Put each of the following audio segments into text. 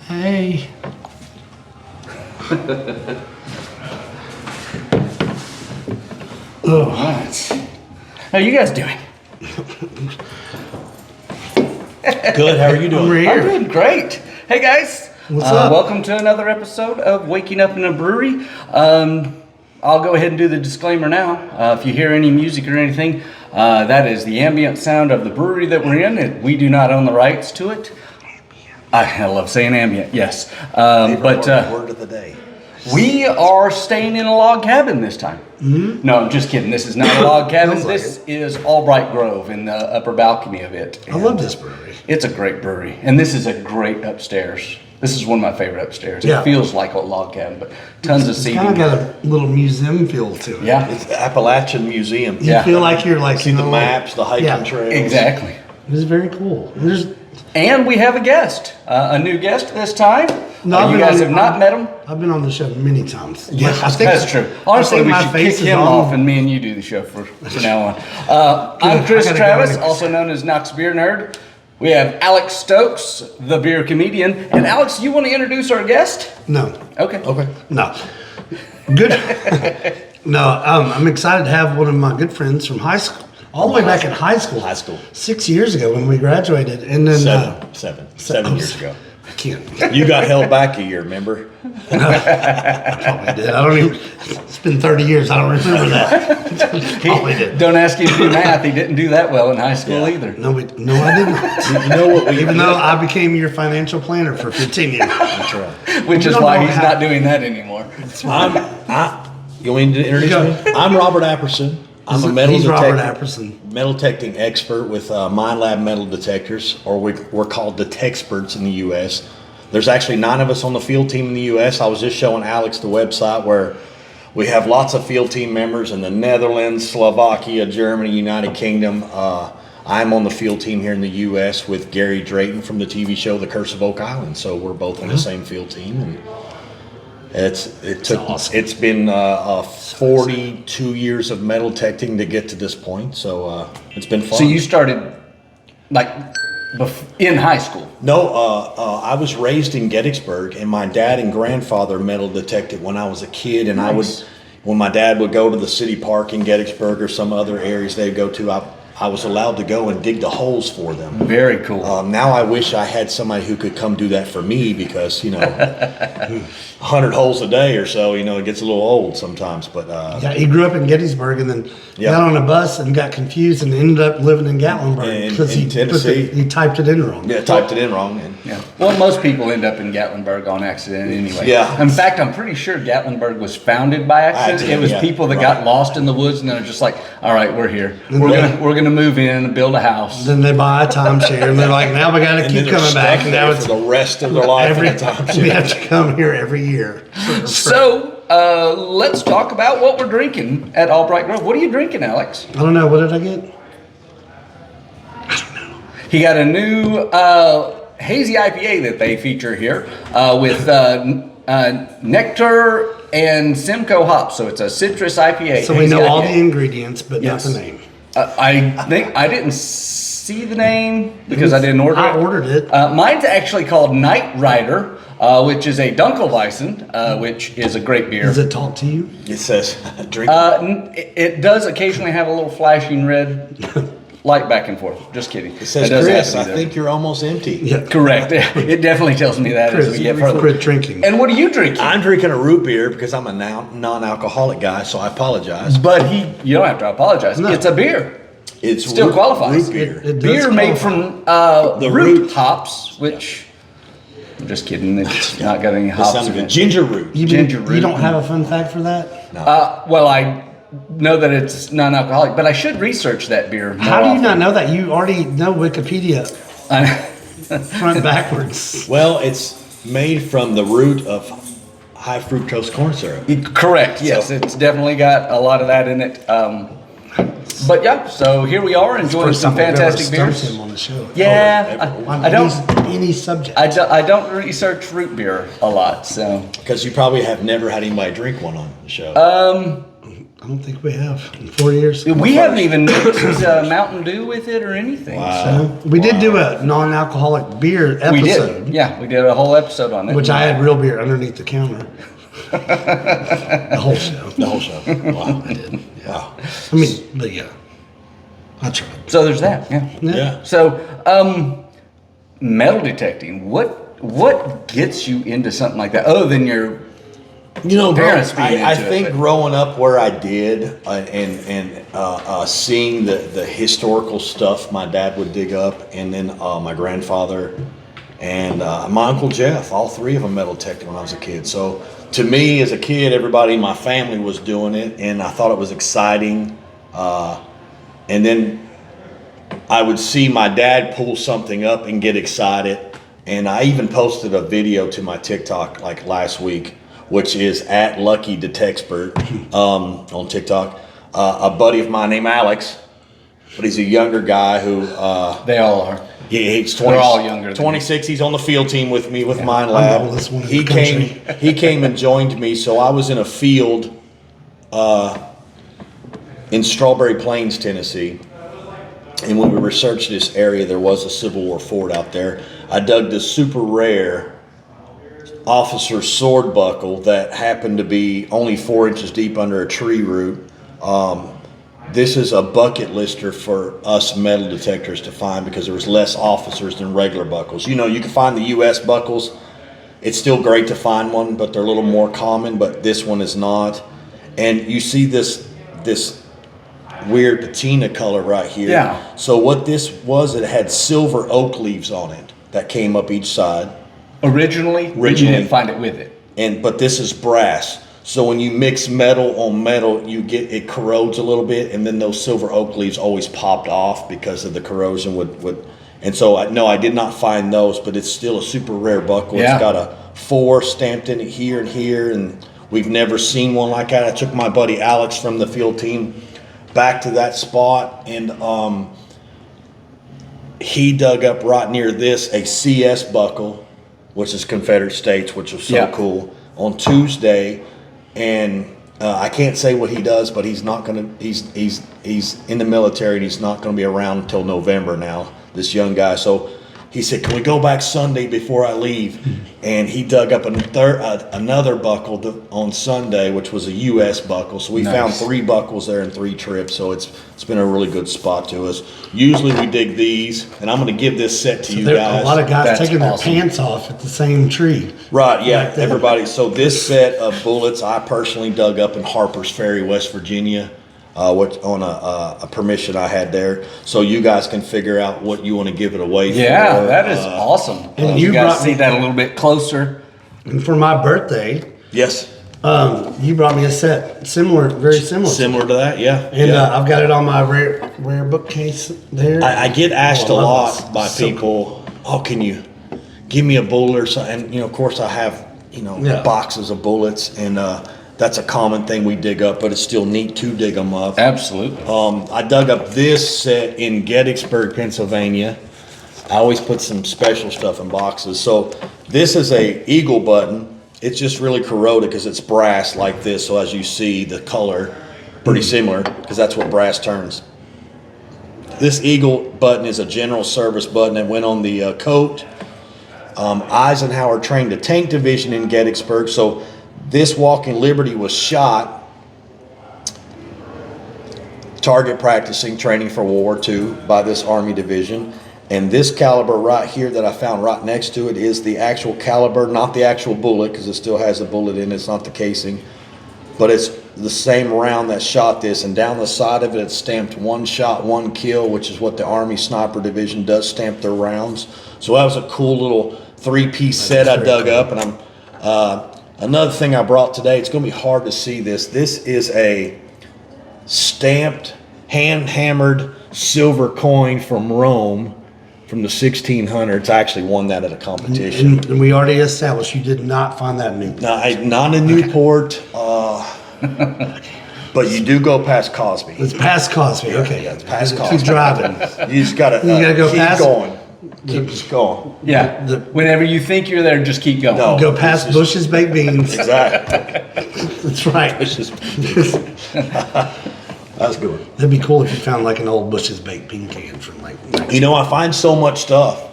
Hey. All right. How are you guys doing? Good. How are you doing? We're here. I'm doing great. Hey guys. What's up? Welcome to another episode of Waking Up in a Brewery. I'll go ahead and do the disclaimer now. If you hear any music or anything, that is the ambient sound of the brewery that we're in. We do not own the rights to it. I love saying ambient, yes. Word of the day. We are staying in a log cabin this time. Mm-hmm. No, I'm just kidding. This is not a log cabin. This is Albright Grove in the upper balcony of it. I love this brewery. It's a great brewery. And this is a great upstairs. This is one of my favorite upstairs. Yeah. It feels like a log cabin, but tons of seating. Kind of got a little museum feel to it. Yeah. It's the Appalachian Museum. You feel like you're like... See the maps, the hiking trails. Exactly. It is very cool. And we have a guest. A new guest this time. No, you guys have not met him? I've been on the show many times. Yes, that's true. Honestly, we should kick him off and me and you do the show from now on. I'm Chris Travis, also known as Knox Beer Nerd. We have Alex Stokes, the beer comedian. And Alex, you want to introduce our guest? No. Okay. No. Good. No, I'm excited to have one of my good friends from high school. All the way back in high school. 6 years ago when we graduated. And then... Seven years ago. I can't. You got held back a year, remember? I probably did. I don't even... It's been 30 years. I don't remember that. Probably did. Don't ask him to do math. He didn't do that well in high school either. No, I didn't. You know what? Even though I became your financial planner for 15 years. That's right. Which is why he's not doing that anymore. You want me to introduce me? I'm Robert Apperson. I'm a metal He's detector. Robert Apperson. Metal detecting expert with Mind Lab metal detectors, or we're called the Techsperts in the U.S. There's actually 9 of us on the field team in the U.S. I was just showing Alex the website where we have lots of field team members in the Netherlands, Slovakia, Germany, United Kingdom. I'm on the field team here in the U.S. with Gary Drayton from the TV show The Curse of Oak Island. So we're both on the same field team, and it's been 42 years of metal detecting to get to this point. So it's been fun. So you started in high school? No, I was raised in Gettysburg, and my dad and grandfather metal detected when I was a kid. And Nice. when my dad would go to the city park in Gettysburg or some other areas they'd go to, I was allowed to go and dig the holes for them. Very cool. Now I wish I had somebody who could come do that for me because, 100 holes a day or so, it gets a little old sometimes. But Yeah, he grew up in Gettysburg and then got on a bus and got confused and ended up living in Gatlinburg because in Tennessee. He typed it in wrong. Yeah, typed it in wrong. Yeah. Well, most people end up in Gatlinburg on accident anyway. Yeah. In fact, I'm pretty sure Gatlinburg was founded by accident. It was people that got lost in the woods and they're just like, all right, we're here. We're gonna move in and build a house. Then they buy a timeshare and they're like, now we got to keep coming back. And now it's for the rest of their life. every time we have to come here every year. So let's talk about what we're drinking at Albright Grove. What are you drinking, Alex? I don't know. What did I get? He got a new hazy IPA that they feature here with nectar and Simcoe hops. So it's a citrus IPA. So we know hazy all IPA. the ingredients, but Yes. not the name. I think I didn't see the name because I didn't order it. I ordered it. Mine's actually called Night Rider, which is a Dunkelweizen, which is a great beer. Does it talk to you? It says drink. It does occasionally have a little flashing red light back and forth. Just kidding. It says, doesn't Chris, have to be I think you're almost empty. Yeah. Correct. It definitely tells me that as Chris, we get further. quit drinking. And what are you drinking? I'm drinking a root beer because I'm a non-alcoholic guy, so I apologize. But you don't have to apologize. No. It's a beer. It's Still qualifies. root beer. It does Beer made qualify. from The root root. hops, which I'm just kidding. It's not got any That hops sounds in good. it. Ginger root. Ginger root. You don't have a fun fact for that? Well, I know that it's non-alcoholic, but I should research that beer. How do you not know that? You already know Wikipedia front backwards. Well, it's made from the root of high fructose corn syrup. Correct. Yes, it's definitely got a lot of that in it. But yeah, so here we are enjoying some fantastic beers. Him on the show. Yeah, I don't. Any subject. I don't research root beer a lot, so Because you probably have never had anybody drink one on the show. I don't think we have in 4 years. We haven't even mixed Mountain Dew with it or anything. Wow. So, we did do a non-alcoholic beer We episode. did. Yeah, we did a whole episode on it. Which I had real beer underneath the counter. The whole show. The whole show. Wow. I did. Wow. I mean, but yeah. I tried. So there's that. Yeah. Yeah. So, metal detecting. What gets you into something like that, other than your You know, parents being I into it, think but- growing up where I did, and seeing the historical stuff my dad would dig up, and then my grandfather and my Uncle Jeff, all three of them metal detected when I was a kid. So to me, as a kid, everybody in my family was doing it, and I thought it was exciting. And then I would see my dad pull something up and get excited. And I even posted a video to my TikTok like last week, which is at Lucky Detectspert on TikTok. A buddy of mine named Alex, but he's a younger guy who They all are. he's 20, They're all younger than 26. He's on the field team with me with Mind I'm Lab. the oldest one in He the country. came and joined me. So I was in a field in Strawberry Plains, Tennessee. And when we researched this area, there was a Civil War fort out there. I dug this super rare officer's sword buckle that happened to be only 4 inches deep under a tree root. This is a bucket lister for us metal detectors to find because there was less officers than regular buckles. You know, you can find the U.S. buckles. It's still great to find one, but they're a little more common, but this one is not. And you see this weird patina color right here. Yeah. So what this was, it had silver oak leaves on it that came up each side. Originally, you didn't find it with it. But this is brass. So when you mix metal on metal, it corrodes a little bit, and then those silver oak leaves always popped off because of the corrosion would. And so I did not find those, but it's still a super rare buckle. Yeah. It's got a 4 stamped in it here and here, and we've never seen one like that. I took my buddy Alex from the field team back to that spot, and he dug up right near this a CS buckle, which is Confederate States, which was so cool, on Tuesday. And I can't say what he does, but he's not gonna. He's in the military, and he's not gonna be around until November now. This young guy. So he said, "Can we go back Sunday before I leave?" And he dug up another buckle on Sunday, which was a U.S. buckle. So we found 3 buckles there in 3 trips. So it's been a really good spot to us. Usually we dig these, and I'm going to give this set to you guys. A lot of guys That's taking awesome. their pants off at the same tree. Right, yeah, Like that. everybody. So this set of bullets I personally dug up in Harper's Ferry, West Virginia, on a permission I had there. So you guys can figure out what you want to give it away for. Yeah, that is awesome. And you you guys brought see me- that a little bit closer. And for my birthday, Yes, you brought me a set very similar. similar to that, yeah. And yeah. I've got it on my rare bookcase there. I get asked Oh, a I love lot this. by So people, "Oh, can you give me a bullet or something?" And, of course I have, Yeah. boxes of bullets, and that's a common thing we dig up, but it's still neat to dig them up. Absolutely. I dug up this set in Gettysburg, Pennsylvania. I always put some special stuff in boxes. So this is a eagle button. It's just really corroded because it's brass like this. So as you see, the color pretty similar because that's what brass turns. This eagle button is a general service button that went on the coat. Eisenhower trained a tank division in Gettysburg. So this Walking Liberty was shot target practicing training for World War II by this Army division. And this caliber right here that I found right next to it is the actual caliber, not the actual bullet, because it still has a bullet in it, it's not the casing, but it's the same round that shot this. And down the side of it, it's stamped 1 shot, 1 kill, which is what the Army Sniper Division does stamp their rounds. So that was a cool little 3-piece set I dug up. And another thing I brought today, it's going to be hard to see this. This is a stamped, hand-hammered silver coin from Rome from the 1600s. I actually won that at a competition. And we already established you did not find that new. Not in Newport, but you do go past Cosby. It's past Cosby. Okay. Yeah, it's past Keep Cosby. driving. You just gotta You gotta go keep past- going. keep just going. Yeah. Whenever you think you're there, just keep going. No. Go past Bush's baked beans. Exactly. That's right. It's just that's good. That'd be cool if you found like an old Bush's baked bean can from like. You know, I find so much stuff.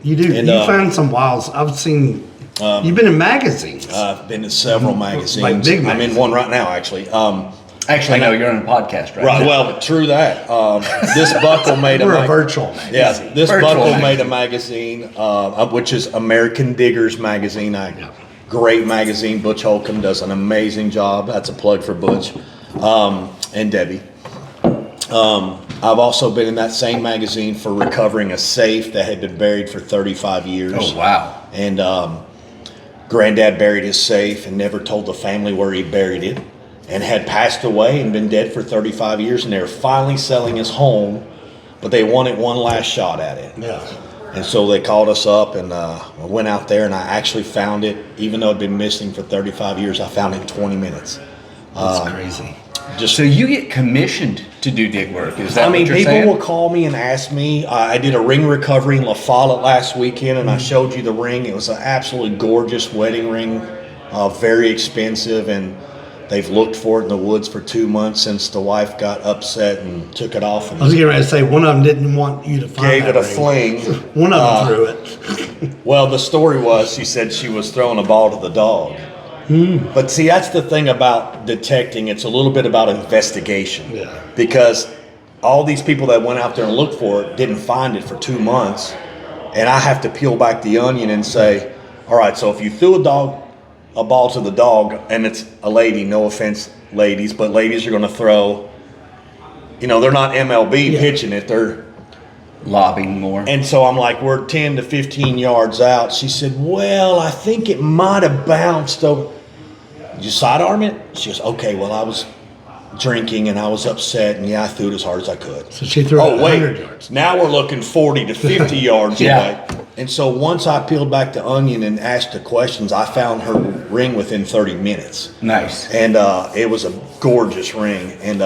You do. And, You find some wilds. I've seen. You've been in magazines. I've been in several magazines. Like big I'm in magazines. one right now, actually. Actually, no, you're on a podcast right Right. now. Well, true that. This buckle made We're a mag- virtual magazine. Yeah, this Virtual buckle magazine. made a magazine, which is American Diggers magazine. Great magazine. Butch Holcomb does an amazing job. That's a plug for Butch and Debbie. I've also been in that same magazine for recovering a safe that had been buried for 35 years. Oh, wow. And Granddad buried his safe and never told the family where he buried it, and had passed away and been dead for 35 years, and they were finally selling his home, but they wanted one last shot at it. Yeah. And so they called us up, and I went out there, and I actually found it. Even though it had been missing for 35 years, I found it in 20 minutes. That's crazy. Just So you get commissioned to do dig work? Is that I mean, what you're people saying? will call me and ask me. I did a ring recovery in La Follette last weekend, and I showed you the ring. It was an absolutely gorgeous wedding ring, very expensive, and they've looked for it in the woods for 2 months since the wife got upset and took it off I was and getting ready to say one of them didn't want you to find gave that it a ring. fling. One of them threw it. Well, the story was she said she was throwing a ball to the dog. But see, that's the thing about detecting. It's a little bit about investigation. Yeah. Because all these people that went out there and looked for it didn't find it for 2 months. And I have to peel back the onion and say, all right, so if you threw a ball to the dog, and it's a lady, no offense, ladies, but ladies are going to throw, they're not MLB pitching it. They're Lobbing more. and so I'm like, we're 10 to 15 yards out. She said, well, I think it might have bounced over. Did you sidearm it? She goes, okay, well, I was drinking and I was upset, and I threw it as hard as I could. So she threw it 100 yards. Now we're looking 40 to 50 yards Yeah. away. And so once I peeled back the onion and asked the questions, I found her ring within 30 minutes. Nice. And it was a gorgeous ring. And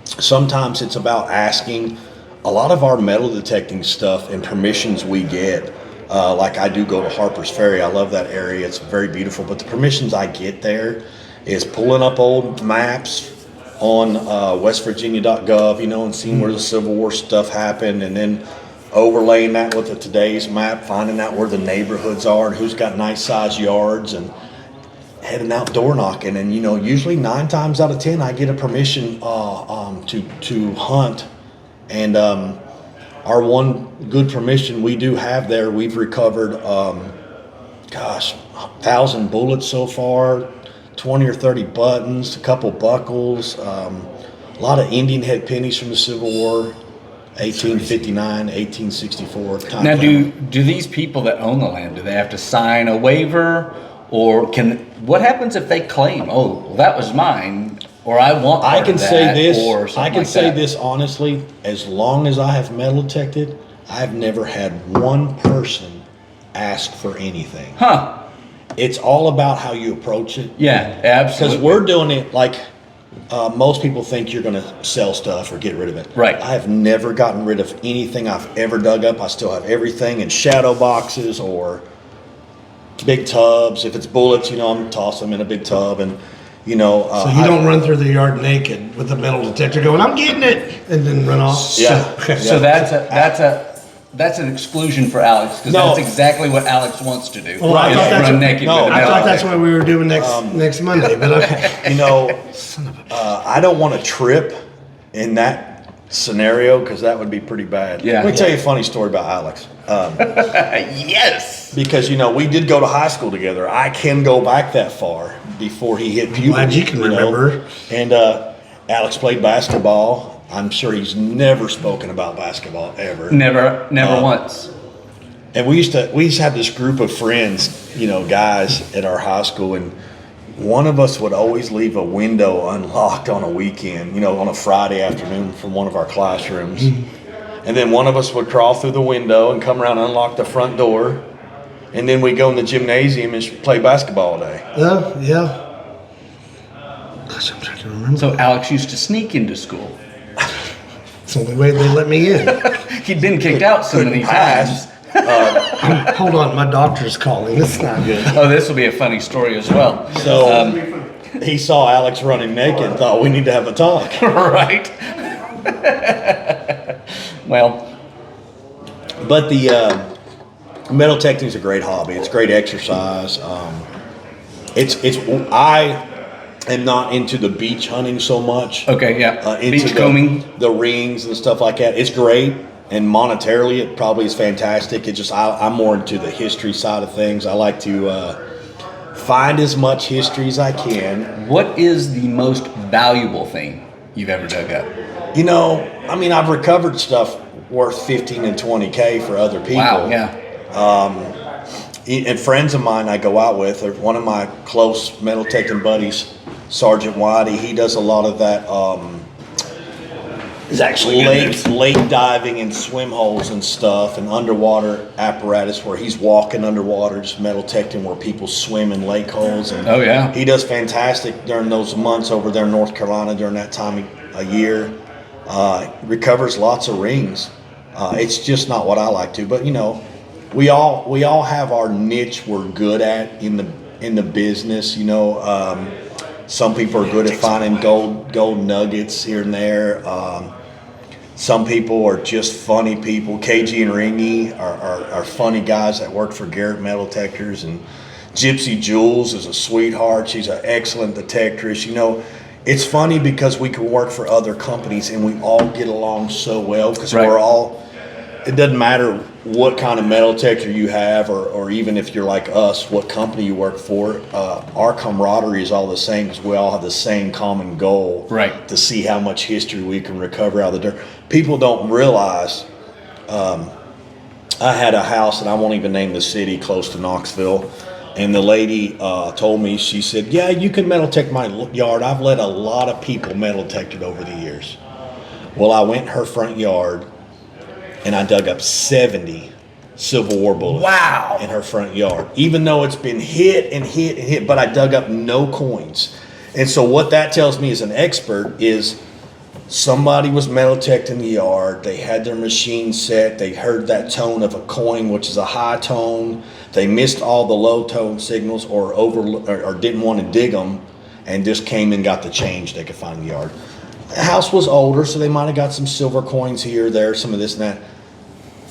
sometimes it's about asking. A lot of our metal detecting stuff and permissions we get, like I do go to Harper's Ferry. I love that area. It's very beautiful. But the permissions I get there is pulling up old maps on westvirginia.gov, and seeing where the Civil War stuff happened, and then overlaying that with the today's map, finding out where the neighborhoods are and who's got nice sized yards, and heading out door knocking. And usually 9 times out of 10 I get a permission to hunt. And our one good permission we do have there, we've recovered 1,000 bullets so far, 20 or 30 buttons, a couple buckles, a lot of Indian head pennies from the Civil War, 1859, 1864. Now, do these people that own the land, do they have to sign a waiver, or what happens if they claim, oh, well, that was mine, or I want part I can of that, say this. or something I can like say that? this honestly. As long as I have metal detected, I've never had one person ask for anything. Huh? It's all about how you approach it. Yeah, Because absolutely. we're doing it like most people think you're going to sell stuff or get rid of it. Right. I have never gotten rid of anything I've ever dug up. I still have everything in shadow boxes or big tubs. If it's bullets, I'm toss them in a big tub, and So you don't run through the yard naked with a metal detector going, I'm getting it, and then run off. Yeah. So that's an exclusion for Alex, because No. that's exactly what Alex wants to do. Well, I is thought that's run what- naked no, with a I metal thought that's detector. what we were doing next Monday, but okay. I don't want to trip in that scenario because that would be pretty bad. Yeah. Let me tell you a funny story about Alex. Yes. Because we did go to high school together. I can go back that far before he hit puberty. Glad you can remember. And Alex played basketball. I'm sure he's never spoken about basketball ever. Never once. And we used to have this group of friends, guys at our high school, and one of us would always leave a window unlocked on a weekend, on a Friday afternoon from one of our classrooms. And then one of us would crawl through the window and come around and unlock the front door. And then we'd go in the gymnasium and play basketball all day. Oh, yeah. Gosh, I'm trying to remember. So Alex used to sneak into school. It's the only way they let me in. He'd been kicked out so many times. Hold on, my doctor's calling. This is not good. Oh, this will be a funny story as well. So he saw Alex running naked and thought we need to have a talk. Right. Well, But the metal detecting is a great hobby. It's great exercise. I am not into the beach hunting so much. okay, yeah. Into Beachcombing. the rings and stuff like that. It's great, and monetarily, it probably is fantastic. It just I'm more into the history side of things. I like to find as much history as I can. What is the most valuable thing you've ever dug up? You know, I mean, I've recovered stuff worth 15 and 20K for other people. Wow, yeah. And friends of mine I go out with, or one of my close metal detecting buddies, Sergeant Whitey, he does a lot of that It's actually lake diving and swim holes and stuff, and underwater apparatus where he's walking underwater, just metal detecting where people swim in lake holes. And Oh, yeah. he does fantastic during those months over there in North Carolina during that time a year. Recovers lots of rings. It's just not what I like to, but you know, we all have our niche we're good at in the business. You know, some people are good at finding gold nuggets here and there. Some people are just funny people. KG and Ringy are funny guys that work for Garrett Metal Detectors, and Gypsy Jules is a sweetheart. She's an excellent detectorist. You know, it's funny because we can work for other companies and we all get along so well because Right. we're all. It doesn't matter what kind of metal detector you have, or even if you're like us, what company you work for. Our camaraderie is all the same because we all have the same common goal, Right. to see how much history we can recover out of the dirt. People don't realize. I had a house, and I won't even name the city, close to Knoxville, and the lady told me, she said, "Yeah, you can metal detect my yard. I've let a lot of people metal detect it over the years." Well, I went in her front yard, and I dug up 70 Civil War bullets. Wow. In her front yard, even though it's been hit and hit and hit, but I dug up no coins. And so what that tells me as an expert is somebody was metal detecting the yard. They had their machine set. They heard that tone of a coin, which is a high tone. They missed all the low tone signals, or didn't want to dig them, and just came and got the change they could find in the yard. The house was older, so they might have got some silver coins here or there, some of this and that.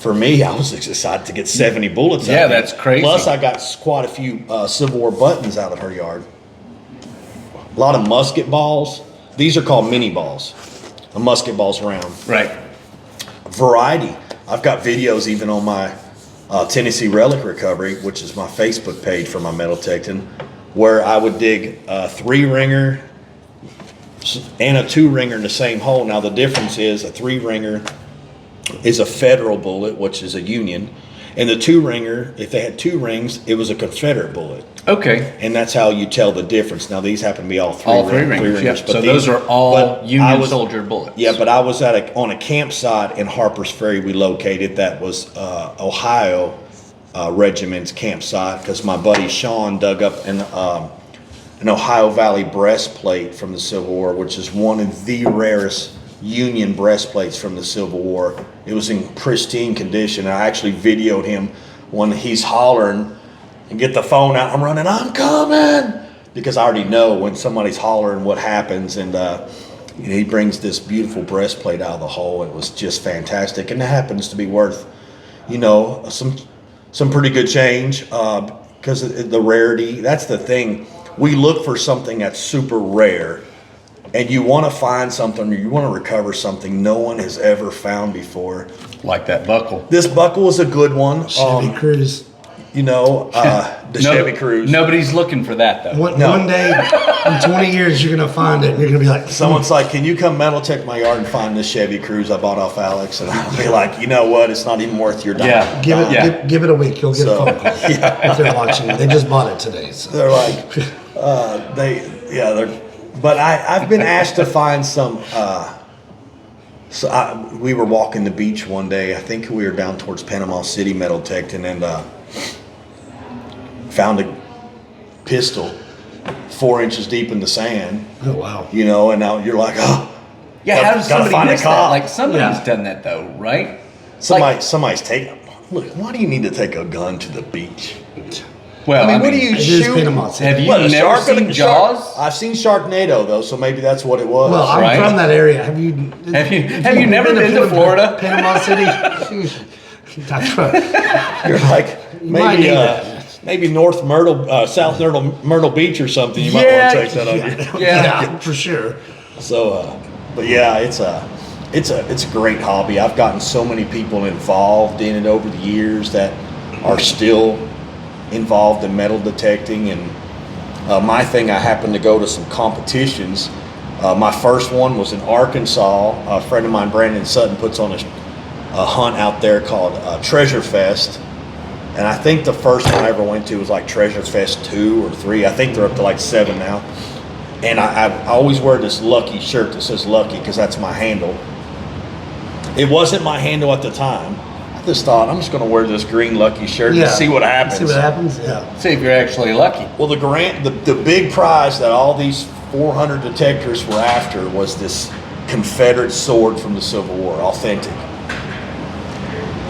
For me, I was excited to get 70 bullets out Yeah, of it. that's crazy. Plus, I got quite a few Civil War buttons out of her yard. A lot of musket balls. These are called mini balls. A musket ball's round. Right. Variety. I've got videos even on my Tennessee Relic Recovery, which is my Facebook page for my metal detecting, where I would dig a 3-ringer and a 2-ringer in the same hole. Now the difference is a 3-ringer is a federal bullet, which is a Union, and the 2-ringer, if they had 2 rings, it was a Confederate bullet, Okay. and that's how you tell the difference. Now these happen to be all three All three ring- rings. Yep. but So those are all but I Union was- soldier bullets. Yeah, but I was on a campsite in Harper's Ferry. We located that was Ohio Regiment's campsite because my buddy Sean dug up an Ohio Valley breastplate from the Civil War, which is one of the rarest Union breastplates from the Civil War. It was in pristine condition. I actually videoed him when he's hollering and get the phone out. I'm running, "I'm coming," because I already know when somebody's hollering what happens. And he brings this beautiful breastplate out of the hole. It was just fantastic, and it happens to be worth, some pretty good change because of the rarity. That's the thing. We look for something that's super rare, and you want to find something, or you want to recover something no one has ever found before. Like that buckle. This buckle is a good one. Chevy Cruise. The Chevy Cruise. Nobody's looking for that though. One day in 20 years, you're going to find it, and you're going to be like, Someone's like, "Can you come metal check my yard and find this Chevy Cruise I bought off Alex?" And I'll be like, "You know what? It's not even worth your dime." Yeah. give it, Yeah. give it a week. You'll get So, a phone call if they're watching. They just bought it today. So. They're like, but I've been asked to find some. We were walking the beach one day. I think we were down towards Panama City metal detecting, and found a pistol 4 inches deep in the sand. Oh, wow. And now you're like, "Oh, Yeah, how does Gotta somebody find a miss that? cop. Like somebody's Yeah. done that though, right? Somebody's taking. Look, why do you need to take a gun to the beach? Well, I mean, what do It you is shoot? Panama City. Have you What, a never shark seen in a shark? Jaws? I've seen Sharknado though, so maybe that's what it was. Well, I'm Right. from that area. Have you never been to Florida? Panama City? That's right. You're like might need maybe that. maybe North Myrtle, South Myrtle Beach or something. You might want to take that on you. Yeah. for sure. So, but yeah, it's a great hobby. I've gotten so many people involved in it over the years that are still involved in metal detecting. And my thing, I happened to go to some competitions. My first one was in Arkansas. A friend of mine, Brandon Sutton, puts on a hunt out there called Treasure Fest. And I think the first one I ever went to was like Treasure Fest 2 or 3. I think they're up to like 7 now. And I always wear this Lucky shirt that says Lucky because that's my handle. It wasn't my handle at the time. I just thought, I'm just going to wear this green Lucky shirt and see what happens. See what happens, yeah. See if you're actually lucky. Well, the big prize that all these 400 detectors were after was this Confederate sword from the Civil War, authentic.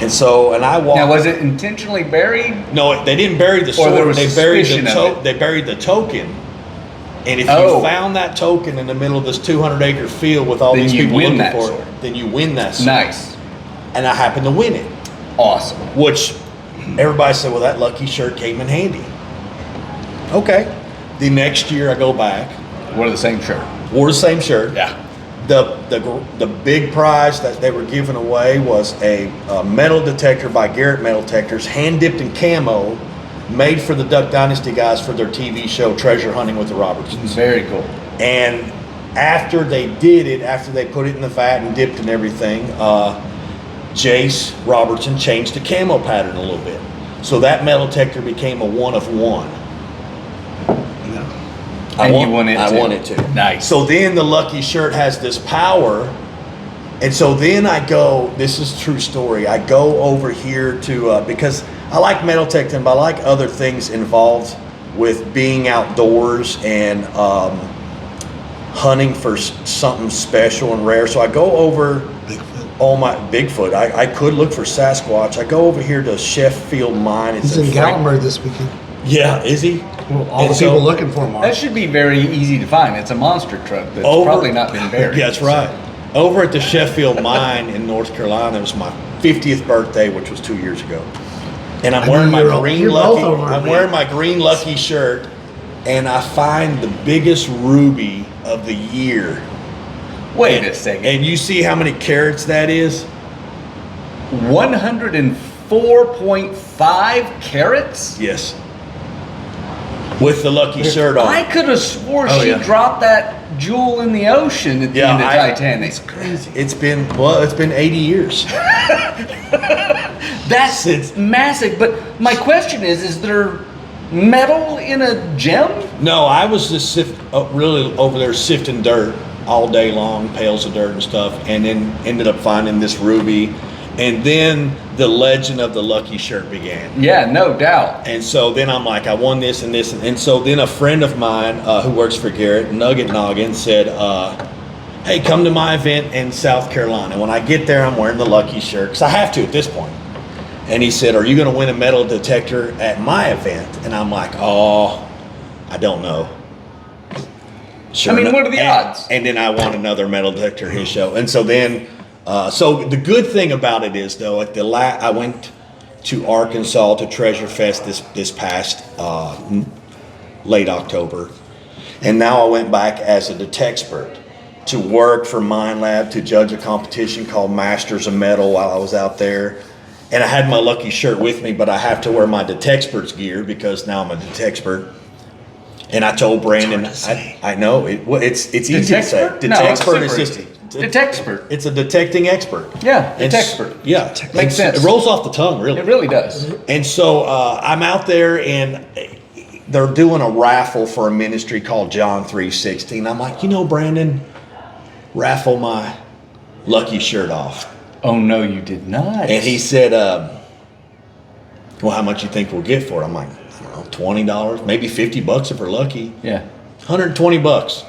And so, and I walked. Now, was it intentionally buried? No, they didn't bury the sword. there was They buried suspicion the of it? They buried the token. And if Oh. you found that token in the middle of this 200-acre field with all Then these you people win looking that for sword. it, then you win that sword. Nice. And I happened to win it, Awesome. which everybody said, well, that Lucky shirt came in handy. Okay. The next year I go back, Wear the same shirt. wore the same shirt. Yeah. The big prize that they were giving away was a metal detector by Garrett Metal Detectors, hand dipped in camo, made for the Duck Dynasty guys for their TV show Treasure Hunting with the Robertsons. Very cool. And after they did it, after they put it in the vat and dipped and everything, Jace Robertson changed the camo pattern a little bit. So that metal detector became a 1 of 1. And you won it too. I won it too. Nice. So then the Lucky shirt has this power. And so then I go, this is a true story. I go over here to, because I like metal detecting, but I like other things involved with being outdoors and hunting for something special and rare. So I go over on my Bigfoot. I could look for Sasquatch. I go over here to Sheffield Mine. It's He's in Gatlinburg this weekend. Yeah, is he? Well, all And the so- people looking for him are. that should be very easy to find. It's a monster truck that's Over- probably not been buried. Yeah, that's right. Over at the Sheffield Mine in North Carolina, it was my 50th birthday, which was 2 years ago. And I'm I wearing knew my you were- green you're Lucky. both over I'm me. wearing my green Lucky shirt, and I find the biggest ruby of the year. Wait a second. And you see how many carats that is? 104.5 carats? Yes. With the Lucky shirt on. I could have swore Oh, she yeah. dropped that jewel in the ocean at the end of Titanic. It's crazy. It's been 80 years. That's It's- massive. But my question is there metal in a gem? No, I was just really over there sifting dirt all day long, pails of dirt and stuff, and then ended up finding this ruby. And then the legend of the Lucky shirt began. Yeah, no doubt. And so then I'm like, I won this and this. And so then a friend of mine who works for Garrett, Nugget Noggin, said, hey, come to my event in South Carolina. When I get there, I'm wearing the Lucky shirt, because I have to at this point. And he said, are you going to win a metal detector at my event? And I'm like, oh, I don't know. Sure I mean, enough- what are the odds? And then I won another metal detector at his show. And so then, so the good thing about it is, though, at I went to Arkansas to Treasure Fest this past late October. And now I went back as a detexpert to work for Mine Lab to judge a competition called Masters of Metal while I was out there. And I had my Lucky shirt with me, but I have to wear my detexpert's gear because now I'm a detexpert. And I told Brandon, I know it's easy to say. Detexpert? No, Detexpert is super just easy. Detexpert. It's a detecting expert. Yeah, And detexpert. Yeah, Makes sense. It rolls off the tongue, really. It really does. And so I'm out there, and they're doing a raffle for a ministry called John 3:16. I'm like, Brandon, raffle my Lucky shirt off. Oh, no, you did not. And he said, well, how much you think we'll get for it? I'm like, I don't know, $20, maybe $50 if we're lucky. Yeah. $120.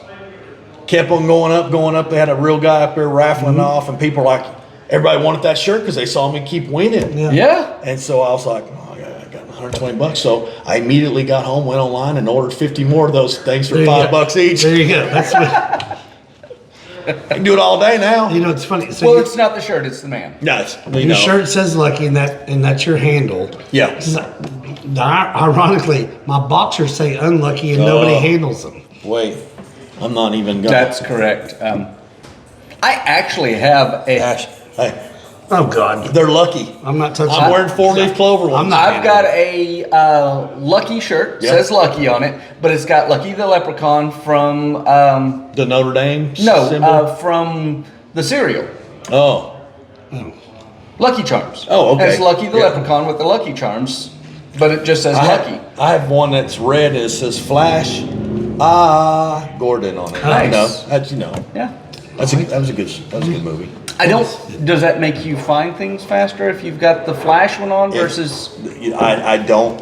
kept on going up. They had a real guy up there raffling off, and people were like, everybody wanted that shirt because they saw me keep winning. Yeah. And so I was like, oh, I got $120. So I immediately got home, went online, and ordered 50 more of those things for $5 each. There you go. That's what, I can do it all day now. you know, it's funny. So Well, it's not the shirt; it's the man. No, it's, you your know. shirt says Lucky, and that's your handle. Yeah. It's like, ironically, my boxers say Unlucky, and nobody handles them. Wait, I'm not even going. That's correct. I actually have a. Hey, Oh God, they're lucky. I'm not touching. I'm wearing 4-leaf clover ones. I'm not. I've got a Lucky shirt. Yep. Says Lucky on it, but it's got Lucky the Leprechaun from The Notre Dame symbol? from the cereal. Oh. Lucky Charms. Oh, okay. It's Lucky the Yeah. Leprechaun with the Lucky Charms, but it just says Lucky. I have one that's red and it says Flash Gordon on it. Nice. You know, that's, Yeah. that was a good movie. I don't. Does that make you find things faster if you've got the Flash one on versus? I don't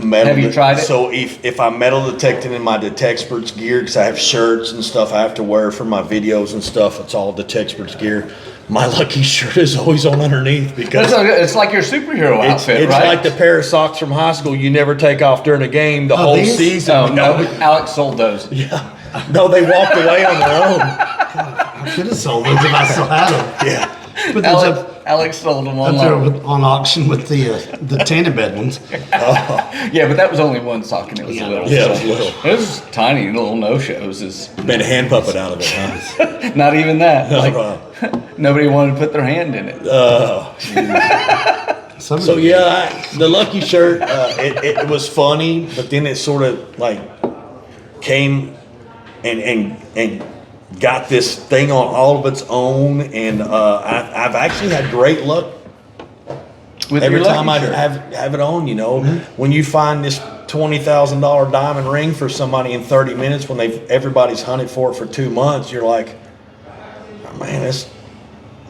metal. Have you tried it? So if I'm metal detecting in my Detexperts gear, because I have shirts and stuff I have to wear for my videos and stuff, it's all Detexperts gear. My Lucky shirt is always on underneath because It's like your superhero outfit, it's right? like the pair of socks from high school you never take off during a game the whole these? season. Oh no, Alex sold those. Yeah. No, they walked away on their own. I could have sold those if I still had them. Yeah. But there's Alex sold them up there online. on auction with the tanning bed ones. Yeah, but that was only one sock, and it was a little. Yeah, it was little. It was tiny little no-shows. Is Made a hand puppet out of it, huh? not even that. Like Uh, nobody wanted to put their hand in it. So yeah, the Lucky shirt, it was funny, but then it sort of like came and got this thing on all of its own, and I've actually had great luck With every your Lucky time I shirt. have it on. When you find this $20,000 diamond ring for somebody in 30 minutes when everybody's hunted for it for 2 months, you're like, oh, man,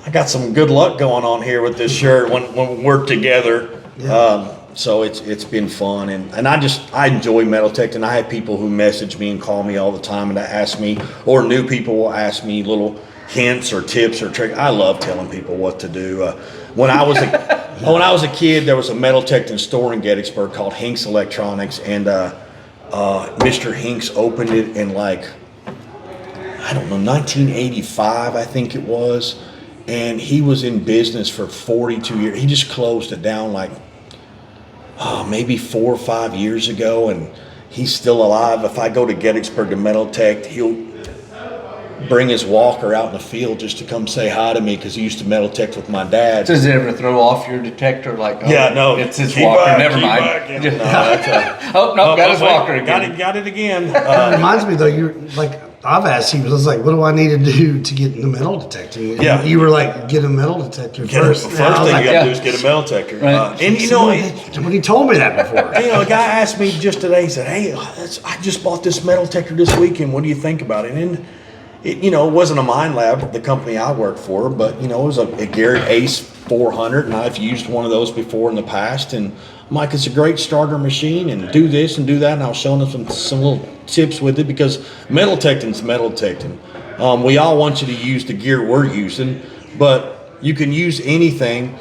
I got some good luck going on here with this shirt when we're together. So it's been fun, and I enjoy metal detecting. I have people who message me and call me all the time and ask me, or new people will ask me little hints or tips or tricks. I love telling people what to do. When I was a kid, there was a metal detecting store in Gettysburg called Hinks Electronics, and Mr. Hinks opened it in 1985, I think it was, and he was in business for 42 years. He just closed it down maybe 4 or 5 years ago, and he's still alive. If I go to Gettysburg to metal detect, he'll bring his walker out in the field just to come say hi to me because he used to metal detect with my dad. Does it ever throw off your detector? Like, oh, Yeah, no, it's his keep walker. back, Never keep mind. back. Yeah, Just- no, that's oh no, got his wait, walker again. Got it again. It reminds me though, you're like, I've asked you, I was like, what do I need to do to get into metal detecting? And Yeah. you were like, get a metal detector first. First And I was thing like, you got to do yeah. is get a metal detector. Right. And Somebody told me that before. a guy asked me just today. He said, "Hey, I just bought this metal detector this weekend. What do you think about it?" And it wasn't a Mind Lab, the company I work for, but it was a Garrett Ace 400, and I've used one of those before in the past. And I'm like, it's a great starter machine, and do this and do that. And I was showing them some little tips with it because metal detecting's metal detecting. We all want you to use the gear we're using, but you can use anything.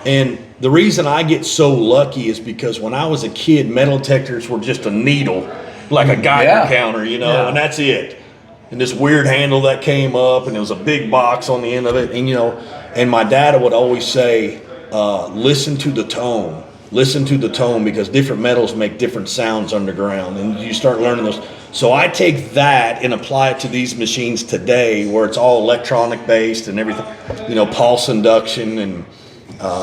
And the reason I get so lucky is because when I was a kid, metal detectors were just a needle, like a Geiger Yeah. counter, Yeah. and that's it. And this weird handle that came up, and there was a big box on the end of it. And and my dad would always say, listen to the tone. Listen to the tone, because different metals make different sounds underground, and you start learning those. So I take that and apply it to these machines today, where it's all electronic based and everything, pulse induction and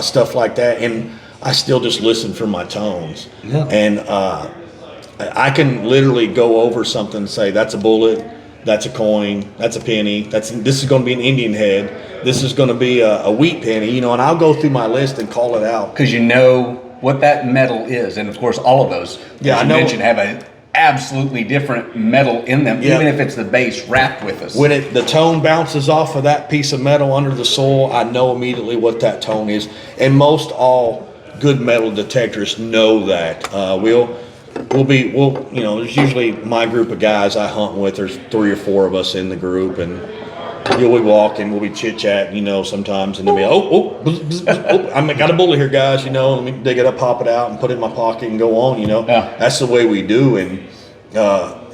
stuff like that. And I still just listen for my tones. Yeah. And I can literally go over something and say, that's a bullet, that's a coin, that's a penny, this is going to be an Indian head, this is going to be a wheat penny, and I'll go through my list and call it out. Because you know what that metal is, and of course all of those, Yeah, as I you know. mentioned, have an absolutely different metal in them, Yeah. even if it's the base wrapped with us. When the tone bounces off of that piece of metal under the soil, I know immediately what that tone is. And most all good metal detectors know that. there's usually my group of guys I hunt with. There's 3 or 4 of us in the group, and we walk and we'll be chit chatting, sometimes, and they'll be I got a bullet here, guys. Let me dig it up, pop it out, and put it in my pocket and go on. Yeah. That's the way we do. And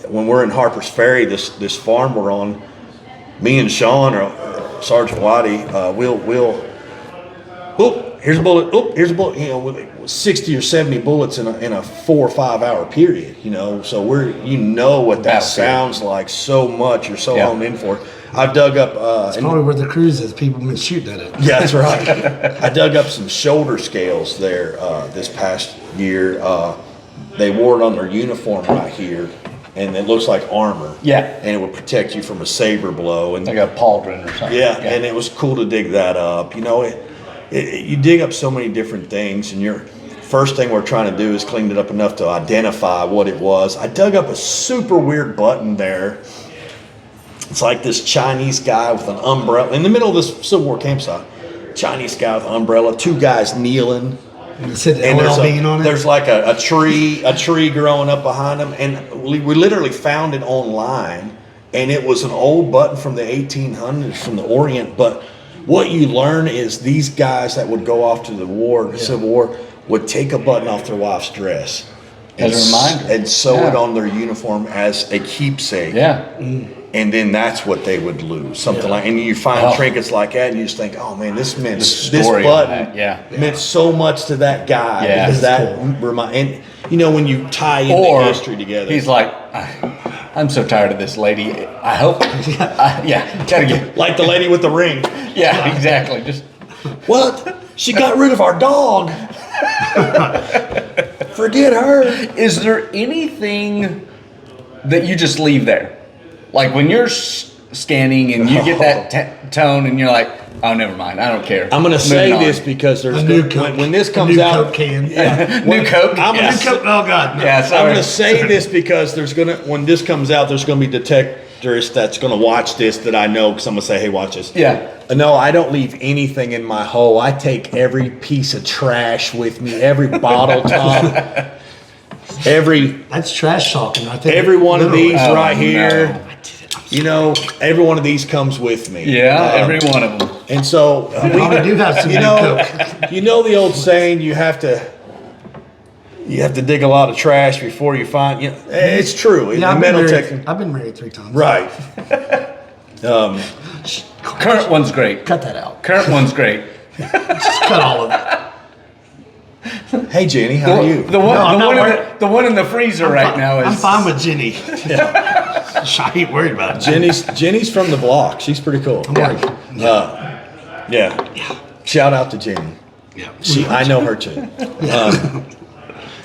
when we're in Harper's Ferry, this farm we're on, me and Sean or Sergeant Whitey, we'll here's a bullet. Here's a bullet. With 60 or 70 bullets in a 4 or 5 hour period. So we're what that sounds like so much. You're so honed in for it. I've dug up. It's probably where the cruise is. People have been shooting at it. Yeah, that's right. I dug up some shoulder scales there this past year. They wore it on their uniform right here, and it looks like armor. Yeah. And it would protect you from a saber blow. And like a pauldron or something. Yeah, and it was cool to dig that up. You dig up so many different things, and your first thing we're trying to do is clean it up enough to identify what it was. I dug up a super weird button there. It's like this Chinese guy with an umbrella in the middle of this Civil War campsite. Chinese guy with an umbrella, 2 guys kneeling. And it said LL Bean on it. There's like a tree growing up behind them, and we literally found it online, and it was an old button from the 1800s from the Orient. But what you learn is these guys that would go off to the Civil War, would take a button off their wife's dress as a reminder and sew it on their uniform as a keepsake. Yeah. And then that's what they would lose, something like. And you find trinkets like that, and you just think, "Oh man, this button meant so much to that guy." Yeah, because that and when you tie in the history together, he's like, "I'm so tired of this lady. I hope, gotta get like the lady with the ring." Yeah, exactly. Just what? She got rid of our dog. Forget her. Is there anything that you just leave there? Like when you're scanning and you get that tone and you're like, oh, never mind, I don't care. I'm going to say this because there's when this comes out, Coke can. New Coke. New Coke. Oh God. No. Yeah, sorry. I'm going to say this because when this comes out, there's going to be detectors that's going to watch this that I know, because I'm going to say, hey, watch this. Yeah. No, I don't leave anything in my hole. I take every piece of trash with me, every bottle top, That's trash talking right there. every one of these right here. No. Every one of these comes with me. Yeah, every one of them. And so we do have some New Coke. The old saying, you have to dig a lot of trash before you find. It's true. Yeah, I've been married 3 times. Right. Current one's great. Cut that out. Current one's great. Just cut all of it. Hey Jenny, how are you? The one in the freezer now is. I'm fine with Jenny. I ain't worried about it. Jenny's from the block. She's pretty cool. I'm worried. Yeah. Shout out to Jenny. Yeah. I know her too.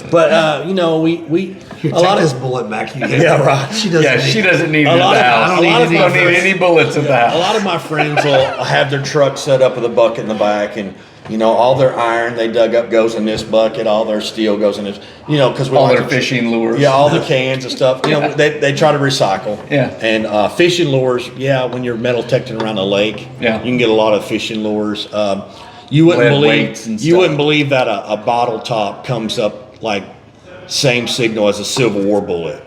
But we Here, take this bullet back. Yeah, right. She doesn't need it in the house. I don't need any bullets in the house. A lot of my friends will have their truck set up with a bucket in the back, and all their iron they dug up goes in this bucket, all their steel goes in this, because we all like their fishing lures. Yeah, all the cans and stuff. They try to recycle. Yeah. And fishing lures, when you're metal detecting around a lake, you can get a lot of fishing lures. You wouldn't believe that a bottle top comes up like same signal as a Civil War bullet.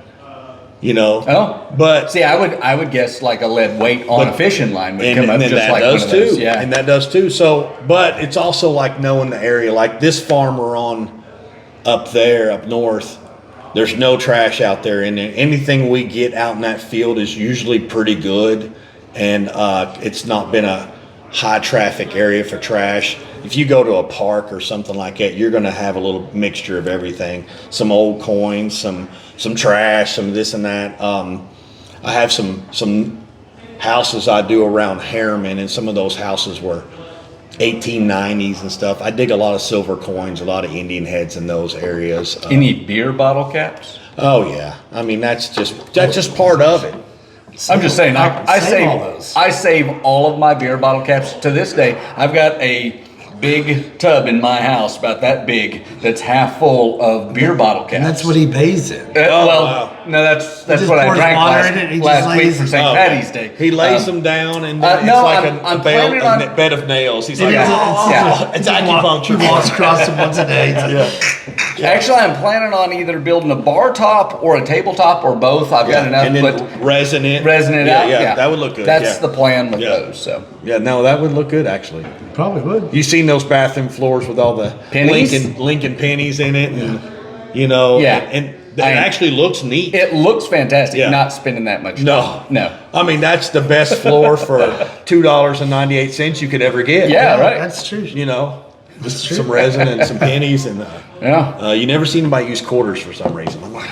Oh, but see, I would guess like a lead weight on a fishing line would come up just that like does one of those. too. Yeah, and that does too. So, but it's also like knowing the area. Like this farm we're on up there, up north. There's no trash out there, and anything we get out in that field is usually pretty good, and it's not been a high traffic area for trash. If you go to a park or something like that, you're going to have a little mixture of everything. Some old coins, some trash, some this and that. I have some houses I do around Harriman, and some of those houses were 1890s and stuff. I dig a lot of silver coins, a lot of Indian heads in those areas. Any beer bottle caps? Oh yeah, I mean that's just part of it. I'm just saying, I save all of my beer bottle caps to this day. I've got a big tub in my house, about that big, that's half full of beer bottle caps. And that's what he bathes in. Wow. No, that's what I drank last week for St. Patty's Day. He lays them down, and then it's like a bed of nails. He's like, yeah. it's acupuncture. He walks across them once a day. Actually, I'm planning on either building a bar top or a tabletop or both. I've got enough, and then but resin it out. Yeah, that would look good. That's the plan with Yeah. those. So Yeah, no, that would look good actually. Probably would. You seen those bathroom floors with all the Pennies? Lincoln pennies in it, and you know, Yeah. and it actually looks neat. it looks fantastic. Yeah. Not spending that much. No, no. I mean, that's the best floor for $2.98 you could ever get. Yeah, right. That's true. You know, That's just true. some resin and some pennies, and Yeah. you never see anybody use quarters for some reason. I'm like,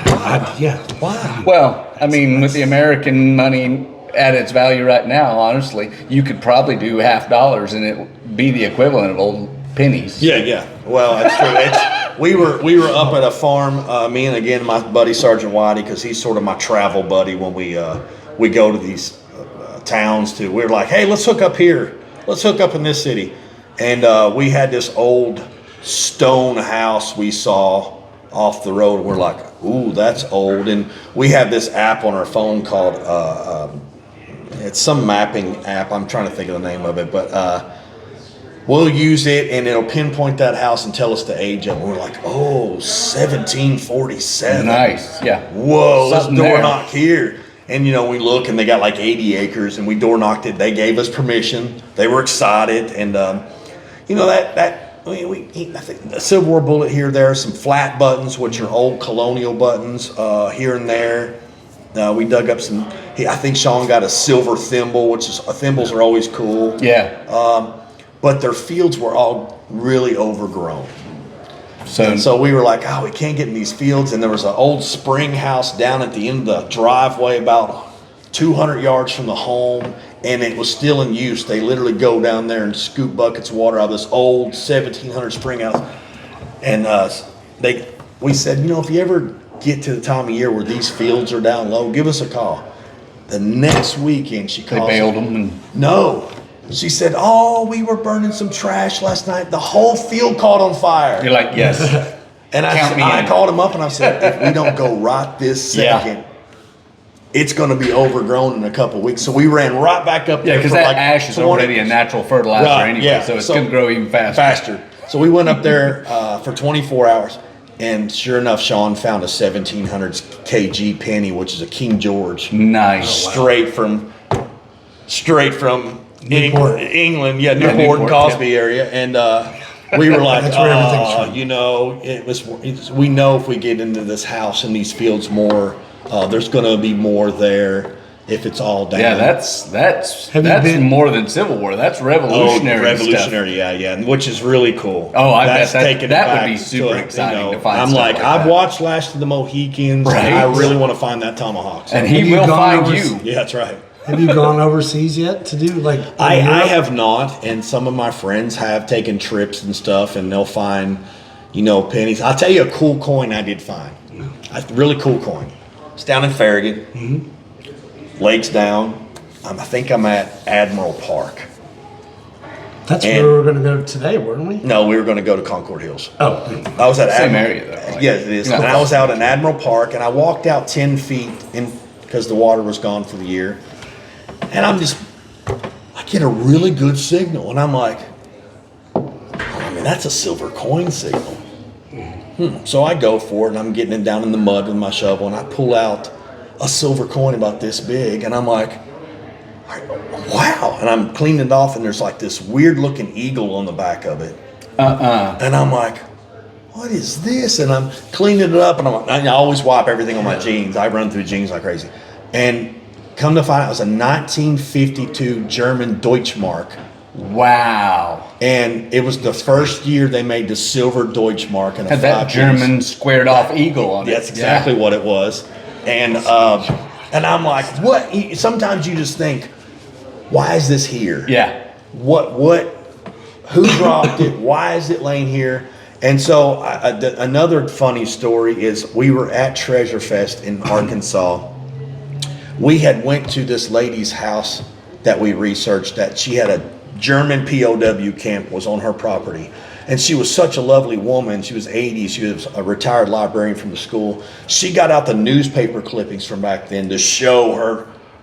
Yeah. why? Well, I mean, with the American money at its value right now, honestly, you could probably do $50 and it would be the equivalent of old pennies. Yeah. Well, that's true. We were up at a farm. Me and again my buddy Sergeant Whitey, because he's sort of my travel buddy when we go to these towns. We were like, hey, let's hook up here. Let's hook up in this city. And we had this old stone house we saw off the road. And we're like, ooh, that's old. And we have this app on our phone called it's some mapping app. I'm trying to think of the name of it, but we'll use it and it'll pinpoint that house and tell us the age of it. We're like, oh, 1747. Nice. Yeah. Whoa, let's Something door there. knock here. And you know, we look and they got like 80 acres and we door knocked it. They gave us permission. They were excited. And you know, I think a Civil War bullet here, there, some flat buttons, which are old colonial buttons here and there. We dug up some, I think Sean got a silver thimble, which is, thimbles are always cool. Yeah. But their fields were all really overgrown. So, So we were like, oh, we can't get in these fields. And there was an old spring house down at the end of the driveway about 200 yards from the home. And it was still in use. They literally go down there and scoop buckets of water out of this old 1700 spring house. And we said, you know, if you ever get to the time of year where these fields are down low, give us a call. The next weekend she they called. bailed them and No. She said, oh, we were burning some trash last night. The whole field caught on fire. you're like, yes. And Count me I in. called him up and I said, if we don't go right this Yeah. second, it's going to be overgrown in a couple of weeks. So we ran right back up Yeah, there. because for that like ash is 20 already a natural fertilizer Right, anyway, yeah. so it's So- going to grow even faster. faster. So we went up there for 24 hours. And sure enough, Sean found a 1700 kg penny, which is a King George. Nice. Straight from Newport. England, Newport, Newport, Cosby area, and we were like, That's where everything's from. you know, we know if we get into this house and these fields more, there's going to be more there if it's all down. Yeah, that's Have you been- more than Civil War. That's revolutionary stuff. Revolutionary, yeah, which is really cool. Oh, I bet That's that- taking it that would back be super to, exciting to find I'm stuff like, like I've that. watched Last of the Mohicans, Right. and I really want to find that tomahawk. So- And Have he you will gone find over- you. yeah, that's right. Have you gone overseas yet to do like? I Europe? have not, and some of my friends have taken trips and stuff, and they'll find, you know, pennies. I'll tell you a cool coin I did find. A really cool coin. It's down in Farragut. Lake's down. I think I'm at Admiral Park. That's and- where we're going to go today, weren't we? No, we were going to go to Concord Hills. Oh, I was at Same Admiral, area, though, like- yeah, it is. Yeah. And I was out in Admiral Park, and I walked out 10 feet in because the water was gone for the year. And I get a really good signal, and I'm like, I mean, that's a silver coin signal. So I go for it, and I'm getting it down in the mud with my shovel, and I pull out a silver coin about this big, and I'm like, wow. And I'm cleaning it off, and there's like this weird looking eagle on the back of it. And I'm like, what is this? And I'm cleaning it up, and I'm like, I always wipe everything on my jeans. I run through jeans like crazy. And come to find out, it was a 1952 German Deutschmark. Wow. And it was the first year they made the silver Deutschmark in a Had that 5 piece. German squared off eagle on it. That's exactly what it was. And I'm like, what? Sometimes you just think, why is this here? Yeah. Who dropped it? Why is it laying here? And so another funny story is we were at Treasure Fest in Arkansas. We had went to this lady's house that we researched, that she had a German POW camp was on her property. And she was such a lovely woman. She was 80. She was a retired librarian from the school. She got out the newspaper clippings from back then to show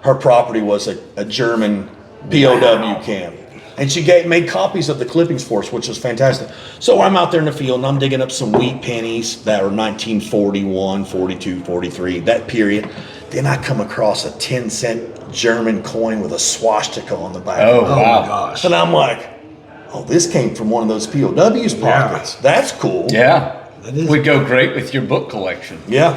her property was a German POW camp. And she made copies of the clippings for us, which was fantastic. So I'm out there in the field and I'm digging up some wheat pennies that were 1941, 42, 43, that period. Then I come across a 10-cent German coin with a swastika on the back. Oh, Oh wow. my gosh. And I'm like, oh, this came from one of those POW's pockets. That's cool. Yeah. That is- Would go great with your book collection. Yeah.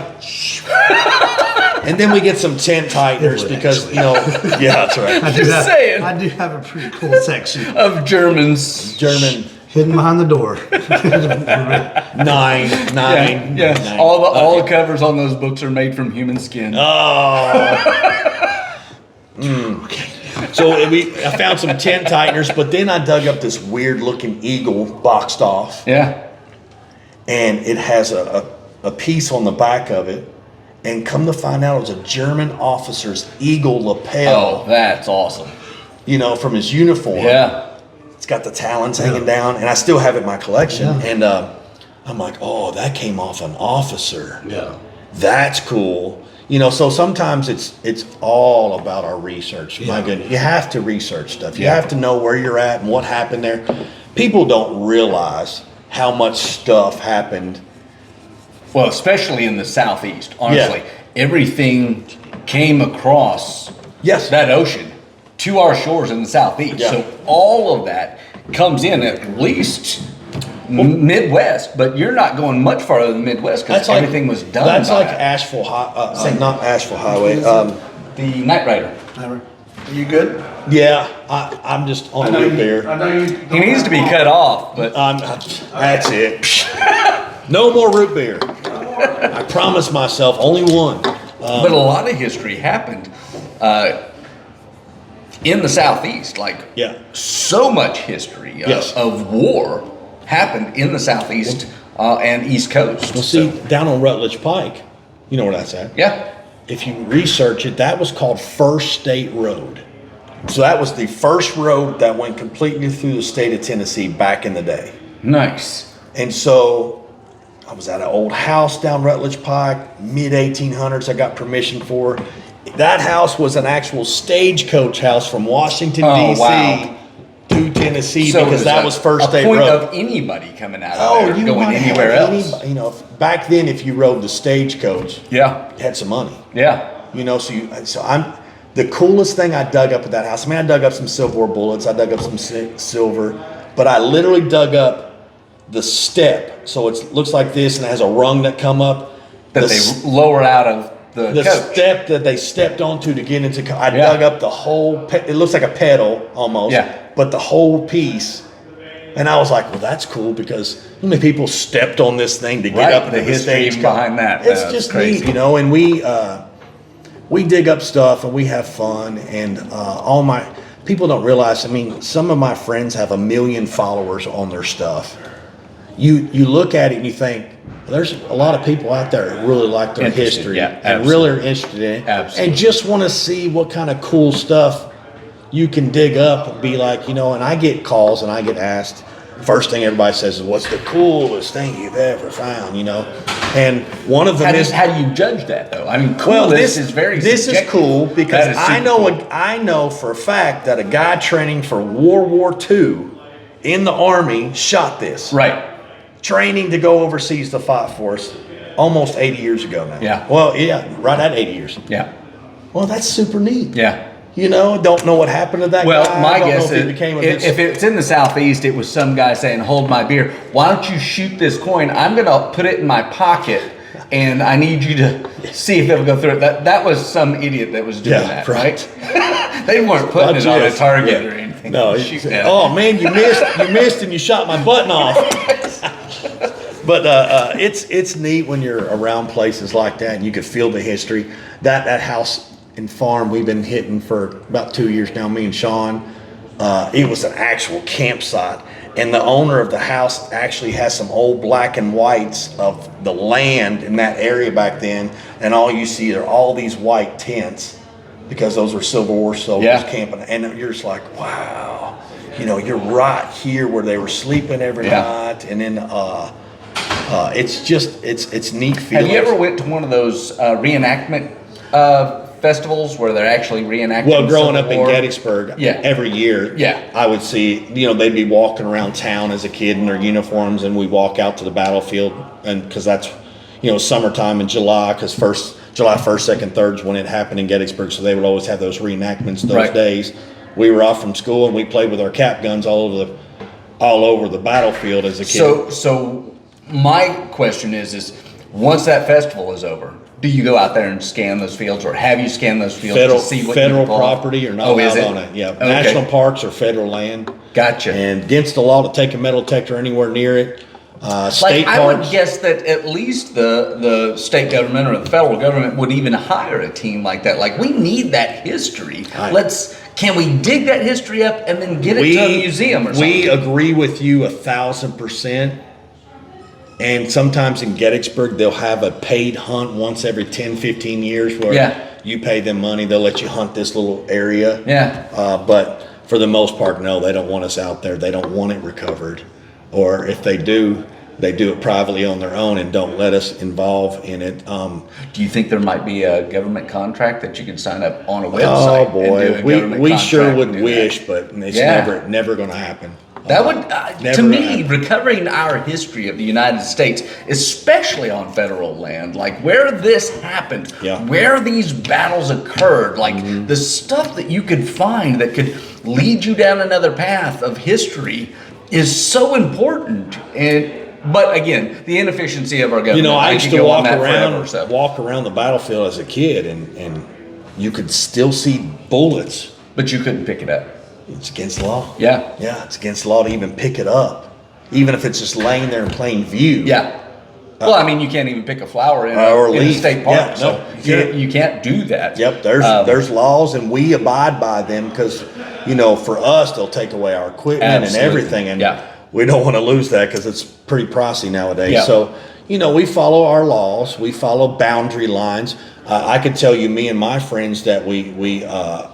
And then we get some tent tighteners It would because, actually. you know, yeah, that's right. I do Just have, saying. I do have a pretty cool section Of Germans. German hidden behind the door. nine. Yeah. Nine. All the covers on those books are made from human skin. Oh. So I found some tent tighteners, but then I dug up this weird looking eagle boxed off, Yeah. and it has a piece on the back of it. And come to find out, it was a German officer's eagle lapel, Oh, that's awesome. you know, from his uniform. Yeah. It's got the talons hanging down, and I still have it in my collection. Yeah. And I'm like, oh, that came off an officer. Yeah. That's cool. You know, so sometimes it's all about our research. My Yeah. goodness, you have to research stuff. You Yeah. have to know where you're at and what happened there. People don't realize how much stuff happened. Well, especially in the Southeast, honestly. Everything came across Yes. that ocean to our shores in the Southeast. Yeah. So all of that comes in at least Midwest, but you're not going much farther than Midwest because everything was done. That's by like that. Asheville not Asheville Highway. The Night Rider. Are you good? Yeah, I'm just on the root beer. I know you. He needs to be cut off, but That's it. No more root beer. I promised myself only one. but a lot of history happened in the Southeast. Like Yeah. so much history Yes. of war happened in the Southeast and East Coast. Well, see, down on Rutledge Pike, you know where that's at. Yeah. If you research it, that was called First State Road. So that was the first road that went completely through the state of Tennessee back in the day. Nice. And so I was at an old house down Rutledge Pike, mid 1800s. I got permission for. That house was an actual stagecoach house from Washington Oh, D.C. wow. to Tennessee So because it that was was First a State point Road. of anybody coming out Oh, of there, you going might have anywhere else. You know, back then, if you rode the stagecoach, Yeah. you had some money. Yeah. You know, so I'm the coolest thing I dug up at that house. I mean, I dug up some Civil War bullets. I dug up some silver, but I literally dug up the step. So it looks like this, and it has a rung that come up. That they lower out of the coach. step that they stepped onto to get into. I Yeah. dug up the whole. It looks like a pedal almost. Yeah. But the whole piece. And I was like, well, that's cool because how many people stepped on this thing to get Right, up the into the history stage behind that. It's That's just crazy. neat, you know. And we dig up stuff and we have fun. And all my people don't realize. I mean, some of my friends have 1 million followers on their stuff. You look at it and you think, well, there's a lot of people out there that really like their Interested, history yeah, and really are interested in it, Absolutely. and just want to see what kind of cool stuff you can dig up and be like, you know. And I get calls and I get asked. First thing everybody says is, "What's the coolest thing you've ever found?" You know, and one of them How do, is how do you judge that though? I mean, cool well, this is very this is subjective. cool because That is I super know cool. I know for a fact that a guy training for World War II in the Army shot this. Right. Training to go overseas to fight for us almost 80 years ago now. Yeah. Well, yeah, right at 80 years. Yeah. Well, that's super neat. Yeah. You know, don't know what happened to that Well, guy. my Don't know guess if he is became a if it's in the Southeast, it was some guy saying, "Hold my beer. Why don't you shoot this coin? I'm going to put it in my pocket, and I need you to see if it'll go through it." That was some idiot that was doing Yeah, that, right. right? They weren't putting it on a target or anything. No, Shooting at it. oh man, you missed, and you shot my button off. But it's neat when you're around places like that and you can feel the history. That house and farm we've been hitting for about 2 years now, me and Sean. It was an actual campsite, and the owner of the house actually has some old black and whites of the land in that area back then, and all you see are all these white tents because those were Civil War soldiers Yeah. camping, and you're just like, wow, you know, you're right here where they were sleeping every Yeah. night, and then it's just it's neat feeling. Have you ever went to one of those reenactment festivals where they're actually reenacting? Well, growing Civil up in War? Gettysburg, Yeah. every year, Yeah. I would see, they'd be walking around town as a kid in their uniforms, and we walk out to the battlefield, and because that's, summertime in July, because July 1st, 2nd, 3rd is when it happened in Gettysburg, so they would always have those reenactments those Right. days. We were off from school, and we played with our cap guns all over the battlefield as a kid. So my question is once that festival is over, do you go out there and scan those fields, or have you scanned those fields to see what federal you've bought? property or not allowed on it? Yeah, Okay. national parks or federal land. Gotcha. And against the law to take a metal detector anywhere near it. State I parks. would guess that at least the state government or the federal government would even hire a team like that. Like, we need that history. Can we dig that history up and then get it to a museum or something? We agree with you 1,000%. And sometimes in Gettysburg, they'll have a paid hunt once every 10, 15 years where you pay them money. They'll let you hunt this little area. Yeah. But for the most part, no, they don't want us out there. They don't want it recovered. Or if they do it privately on their own and don't let us involve in it. Do you think there might be a government contract that you could sign up on a Oh website? boy, and do a government we sure contract would and do wish, that? but it's Yeah. never going to happen. That would, Never to me, happened. recovering our history of the United States, especially on federal land, like where this happened, Yeah. where these battles occurred, like the stuff that you could find that could lead you down another path of history is so important. But again, the inefficiency of our government. I used could to go walk on that around forever, so. the battlefield as a kid, and you could still see bullets. But you couldn't pick it up. It's against the law. Yeah. Yeah, it's against the law to even pick it up, even if it's just laying there in plain view. Yeah. Well, I mean, you can't even pick a flower in Or a leaf. state park, Yeah, so no, you can't do that. Yep, there's laws, and we abide by them because, for us, they'll take away our equipment Absolutely. and everything, and Yeah. we don't want to lose that because it's pretty pricey nowadays. Yeah. So, we follow our laws, we follow boundary lines. I could tell you, me and my friends that we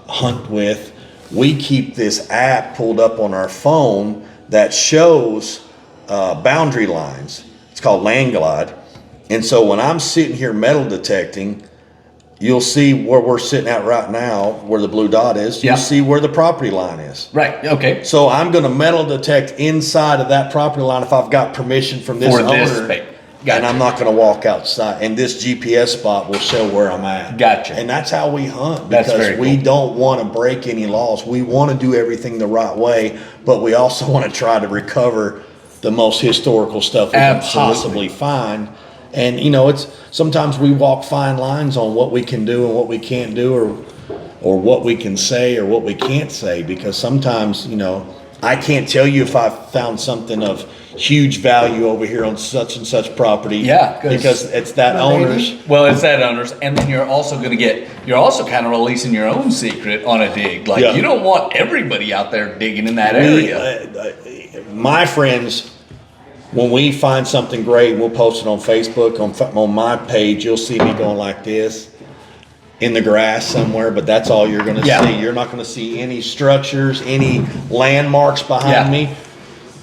hunt with, we keep this app pulled up on our phone that shows boundary lines. It's called Land Glide. And so when I'm sitting here metal detecting, you'll see where we're sitting at right now, where the blue dot is. Yeah. You'll see where the property line is. Right. Okay. So I'm going to metal detect inside of that property line if I've got permission from this For owner. this space. Gotcha. And I'm not going to walk outside. And this GPS spot will show where I'm at. Gotcha. And that's how we hunt, That's because very we cool. don't want to break any laws. We want to do everything the right way, but we also want to try to recover the most historical stuff we Absolutely. can possibly find. And it's sometimes we walk fine lines on what we can do and what we can't do, or what we can say or what we can't say, because sometimes I can't tell you if I found something of huge value over here on such and such property. Yeah, because it's that owner's. Well, it's that owner's, and then you're also kind of releasing your own secret on a dig. Like, Yeah. you don't want everybody out there digging in that area. My friends, when we find something great, we'll post it on Facebook, on my page. You'll see me going like this in the grass somewhere, but that's all you're going to Yeah. see. You're not going to see any structures, any landmarks behind Yeah. me,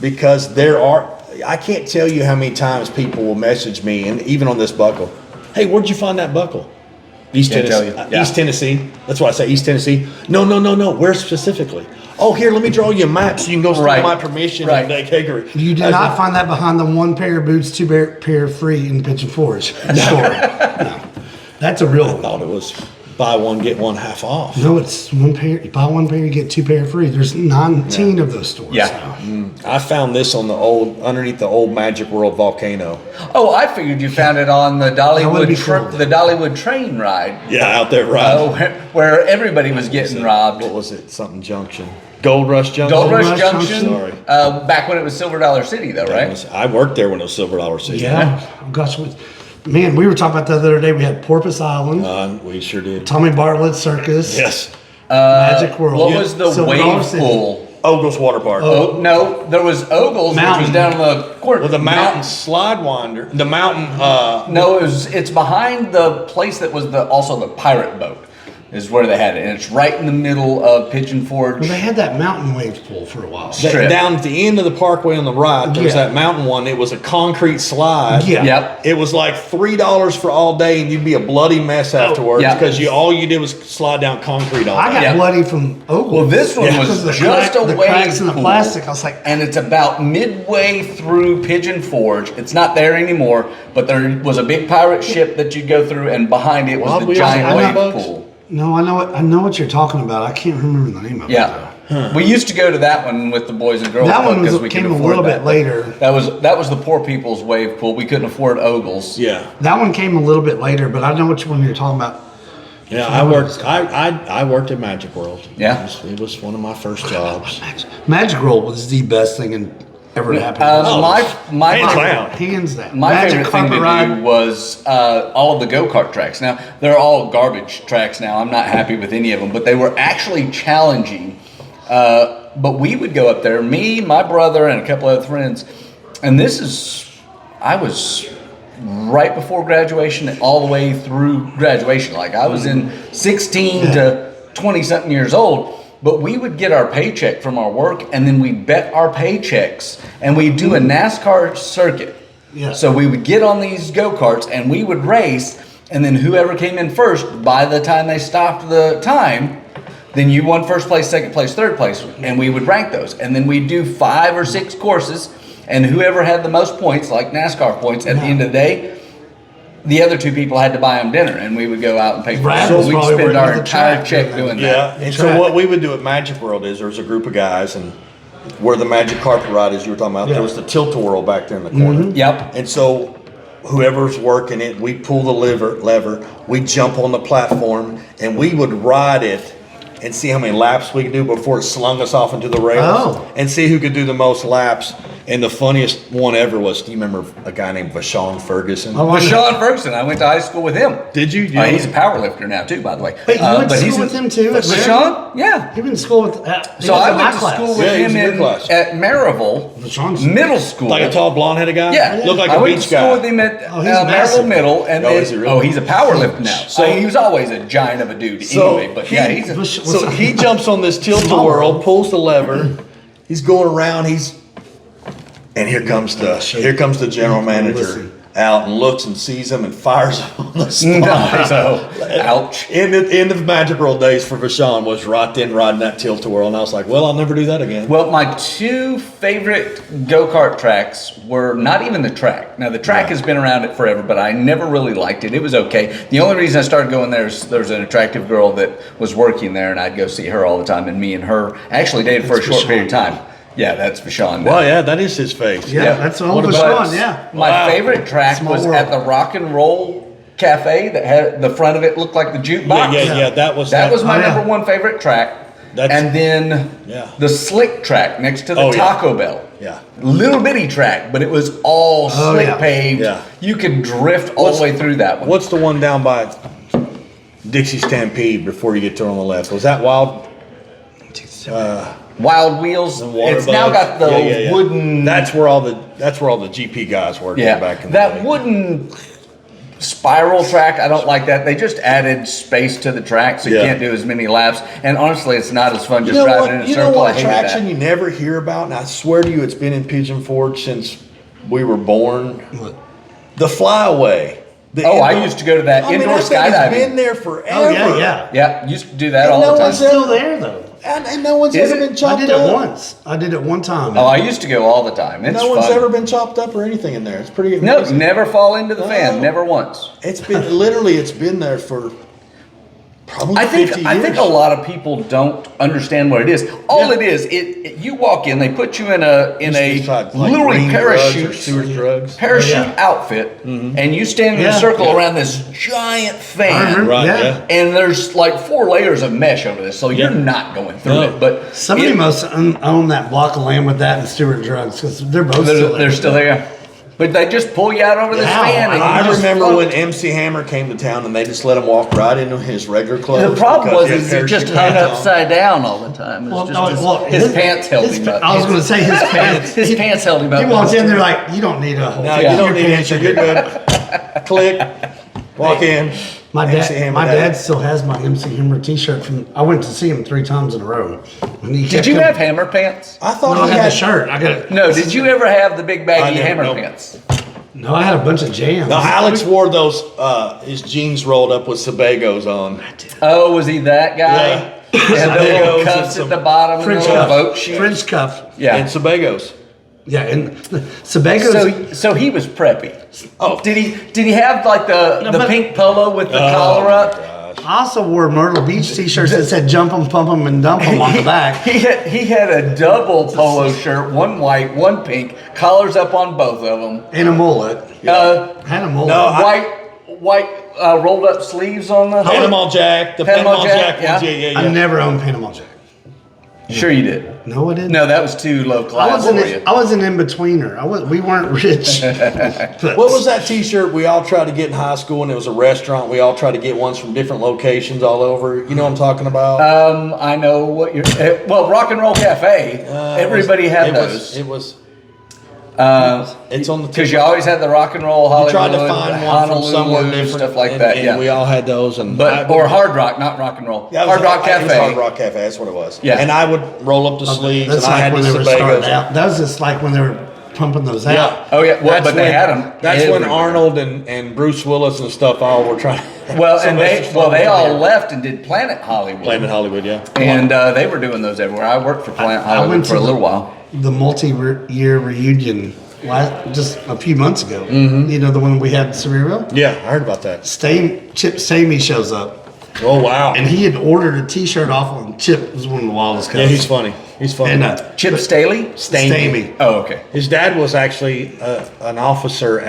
because I can't tell you how many times people will message me, and even on this buckle, hey, where'd you find that buckle? East Can't Tennessee. tell you. Yeah. East Tennessee. That's why I say East Tennessee. No. Where specifically? Oh, here, let me draw you a map so you can go steal Right. my permission. Right. And like, hey, great. You did not find that behind the one pair of boots, two pair free in Pigeon Forge store. No. That's a real I one. thought it was buy one, get one half off. No, it's one pair. You buy one pair, you get two pair free. There's 19 of those stores. Yeah. now. I found this on underneath the old Magic World volcano. Oh, I figured you found it on the That would be cool. the Dollywood train ride. Yeah, out there, right. Where everybody was getting robbed. What was it? Something Junction. Gold Rush Junction. Gold Rush Rush Junction. Junction. Sorry. Back when it was Silver Dollar City, though, right? I worked there when it was Silver Dollar City. Yeah. Oh, gosh, man, we were talking about that the other day. We had Porpoise Island, We sure did. Tommy Bartlett Circus, Yes. Magic World. What was the Silver Dollar wave City. pool? Ogle's Water Park. Oh, no, there was Ogles, which was Mountain. down in the court. Well, the mountain slide winder. The mountain. No, it's behind the place that was also the pirate boat. is where they had it, and it's right in the middle of Pigeon Forge. Well, they had that mountain wave pool for a while. Strip. Down at the end of the parkway on the right, there's Yeah. that mountain one. It was a concrete slide. Yeah. Yep. It was like $3 for all day, and you'd be a bloody mess afterwards yeah. because all you did was slide down concrete all I day. got Yeah. bloody from Ogle. Well, this one was Because of the just a the wave cracks in the pool. plastic. I was like, And it's about midway through Pigeon Forge. It's not there anymore, but there was a big pirate ship that you'd go through, and behind it was Wild the Wheels giant and wave Bugs? pool. no, I know what you're talking about. I can't remember the name of it. Yeah, we used to go to that one with the Boys and Girls That Club one because we could came a afford little that. bit later. That was the poor people's wave pool. We couldn't afford Ogles. Yeah. That one came a little bit later, but I know which one you're talking about. Yeah, I worked at Magic World. Yeah. It was one of my first jobs. Magic Roll was the best thing in ever happened. My Hands favorite- down. Hands down. My Magic favorite thing to carpet do ride. was all of the go-kart tracks. Now, they're all garbage tracks now. I'm not happy with any of them, but they were actually challenging. But we would go up there, me, my brother, and a couple other friends. And I was right before graduation and all the way through graduation. Like I was in 16 to 20-something years old. But we would get our paycheck from our work, and then we'd bet our paychecks, and we'd do a NASCAR circuit. Yeah. So we would get on these go-karts, and we would race, and then whoever came in first, by the time they stopped the time, then you won first place, second place, third place, and we would rank those. And then we'd do 5 or 6 courses, and whoever had the most points, like NASCAR points, at the end of the day, the other 2 people had to buy them dinner, and we would go out and pay for it. Brad So was we'd probably spend working our at the entire track check doing doing Yeah, that. and so what we would do at Magic World is there's a group of guys, and where the Magic Carpet Ride is you were talking about, there was the tilt-a-whirl back there in the corner. Yep. And so whoever's working it, we pull the lever, we jump on the platform, and we would ride it and see how many laps we could do before it slung us off into the rails, Oh. and see who could do the most laps. And the funniest one ever was, do you remember a guy named Vashon Ferguson? Oh, With Sean Ferguson, I went to high school with him. Did you? He's a power lifter now too, by the way. Wait, you went to but he's school with him too? At With Maryville? Sean? Yeah. He went to school with. So I went to class. school Yeah, with he was him in your class. at Maryville Vashon's- Middle School. Like a tall blonde-headed guy? Yeah, Looked like I a went beach to school guy. with him at Oh, he's massive. Maryville Middle, and Oh, then is he really? he's a power lifter now. So- So he was always a giant of a dude So anyway. But he- yeah, he's a. So he jumps on this tilt-a-whirl, pulls the lever, he's going around, and here comes the general manager Listen. out and looks and sees him and fires him on the spot. No, so ouch. End of Magic World days for Vashon was right then riding that tilt-a-whirl, and I was like, well, I'll never do that again. Well, my 2 favorite go-kart tracks were not even the track. Now, the track has been around it forever, but I never really liked it. It was okay. The only reason I started going there is there was an attractive girl that was working there, and I'd go see her all the time, and me and her actually dated for a short period of time. Yeah, that's Vashon. Well, yeah, that is his face. Yeah, Yeah. that's all What Vashon. about- Yeah. My Wow. favorite track Small was world. at the Rock and Roll Cafe that had the front of it looked like the jukebox. Yeah, that was That was my Oh, yeah. number 1 favorite track. That's- and then Yeah. the Slick track next to the Oh, yeah. Taco Bell. Yeah. Little bitty track, but it was all slick yeah. paved. Yeah. You could drift all What's- the way through that one. What's the one down by Dixie Stampede before you get to on the left? Was that Wild? Wild Wheels. The water It's now bug? got the Yeah. wooden. That's where all the GP guys worked back in the that day. wooden spiral track. I don't like that. They just added space to the track, so you Yeah. can't do as many laps. And honestly, it's not as fun You just know driving what? in a You know circle. I what hated attraction that. you never hear about, and I swear to you, it's been in Pigeon Forge since we were born. What? The Flyaway. The Oh, I indoor- used to go to that indoor that thing has skydiving. been there forever. Oh yeah, yeah. Yeah, used to do that And all no the time. one's It's still there though. And no one's Is ever it? been I chopped did up. it once. I did it one time. Oh, I used to go all the time. It's No one's fun. ever been chopped up or anything in there. It's pretty No, amazing. never fall into the fan. No. Never once. It's been literally. It's been there for probably I 50 years. think a lot of people don't understand what it is. All Yeah. it is, you walk in, they put you in a It's like literally green drugs or parachute sewer drugs. parachute Oh, yeah. outfit, and you stand in Yeah. a circle Yeah. around this giant I fan. remember. Right, Yeah. yeah. And there's like 4 layers of mesh over this, so you're Yeah. not going through No. it. But Somebody it- must own that block of land with that and Stewart Drugs because they're both they're, still there. they're still there. But they just pull you out over this Wow. fan. And you I just remember float. when MC Hammer came to town and they just let him walk right into his regular clothes. The problem because was he had is he just parachute hung pants on. upside down all the time. It was just his pants held him up. I was going to say his pants. His pants held him up. He walks in there like, you don't need a whole. No, Yeah. you don't need answer. You're good. Click. Walk in. My MC Hammer my Day. dad still has my MC Hammer T-shirt from. I went to see him 3 times in a row. And he Did kept you coming- have hammer pants? I thought No, I he had had the shirt. I got it. No, did you ever have the big baggy never- hammer nope. pants? No, I had a bunch of jams. No, Alex wore those, his jeans rolled up with Sebagos on. Oh, was he that guy? Yeah. Had the little Sebagos cuffs and at the bottom, and French the little boat cuff. shoes. French cuff. Yeah. And Sebagos. Yeah, and Sebago's. So he was preppy. Oh. Did he have like the but- pink polo with the collar up? I also wore Myrtle Beach T-shirts that said "Jump 'em, pump 'em, and dump 'em" on the back. He had a double polo shirt, one white, one pink, collars up on both of them. And a mullet. Had a mullet. No, White rolled up sleeves on the. Panama Jack. The Panama Panama Jack, Jack. yeah. Yeah. I never owned Panama Jack. Sure you did. No, I didn't. No, that was too low I class for you. was an in-betweener. We weren't rich. But What was that T-shirt we all tried to get in high school, and it was a restaurant. We all tried to get ones from different locations all over. You know what I'm talking about? I know what you're. Well, Rock and Roll Cafe. Everybody had those. It's on the Because you always had the Rock and Roll Hollywood, tried to find one from somewhere Honolulu, different, stuff like and, that. and Yeah, we all had those, and or Hard Rock, not Rock and Roll. Yeah, it Hard was- Rock it was Cafe. Hard Rock Cafe. That's what it was. Yeah. and I would roll up the sleeves, That's and I like had when the they were starting Sebagos. out. That was just like when they were pumping those out. Yeah. Oh yeah, well, That's but they when- had them. That's when Arnold and Bruce Willis and stuff all were trying. Well, and they all left and did Planet Hollywood. Planet Hollywood, yeah. And they were doing those everywhere. I worked for Planet I Hollywood went for to a little while. The multi-year reunion just a few months ago. Mm-hmm. You know, the one we had in Sevierville? Yeah, I heard about that. Chip Stamey shows up. Oh wow. And he had ordered a T-shirt off on Chip. Was one of the wildest guys. Yeah, he's funny. He's funny. And Chip Staley? Stamey. Oh, okay. His dad was actually an officer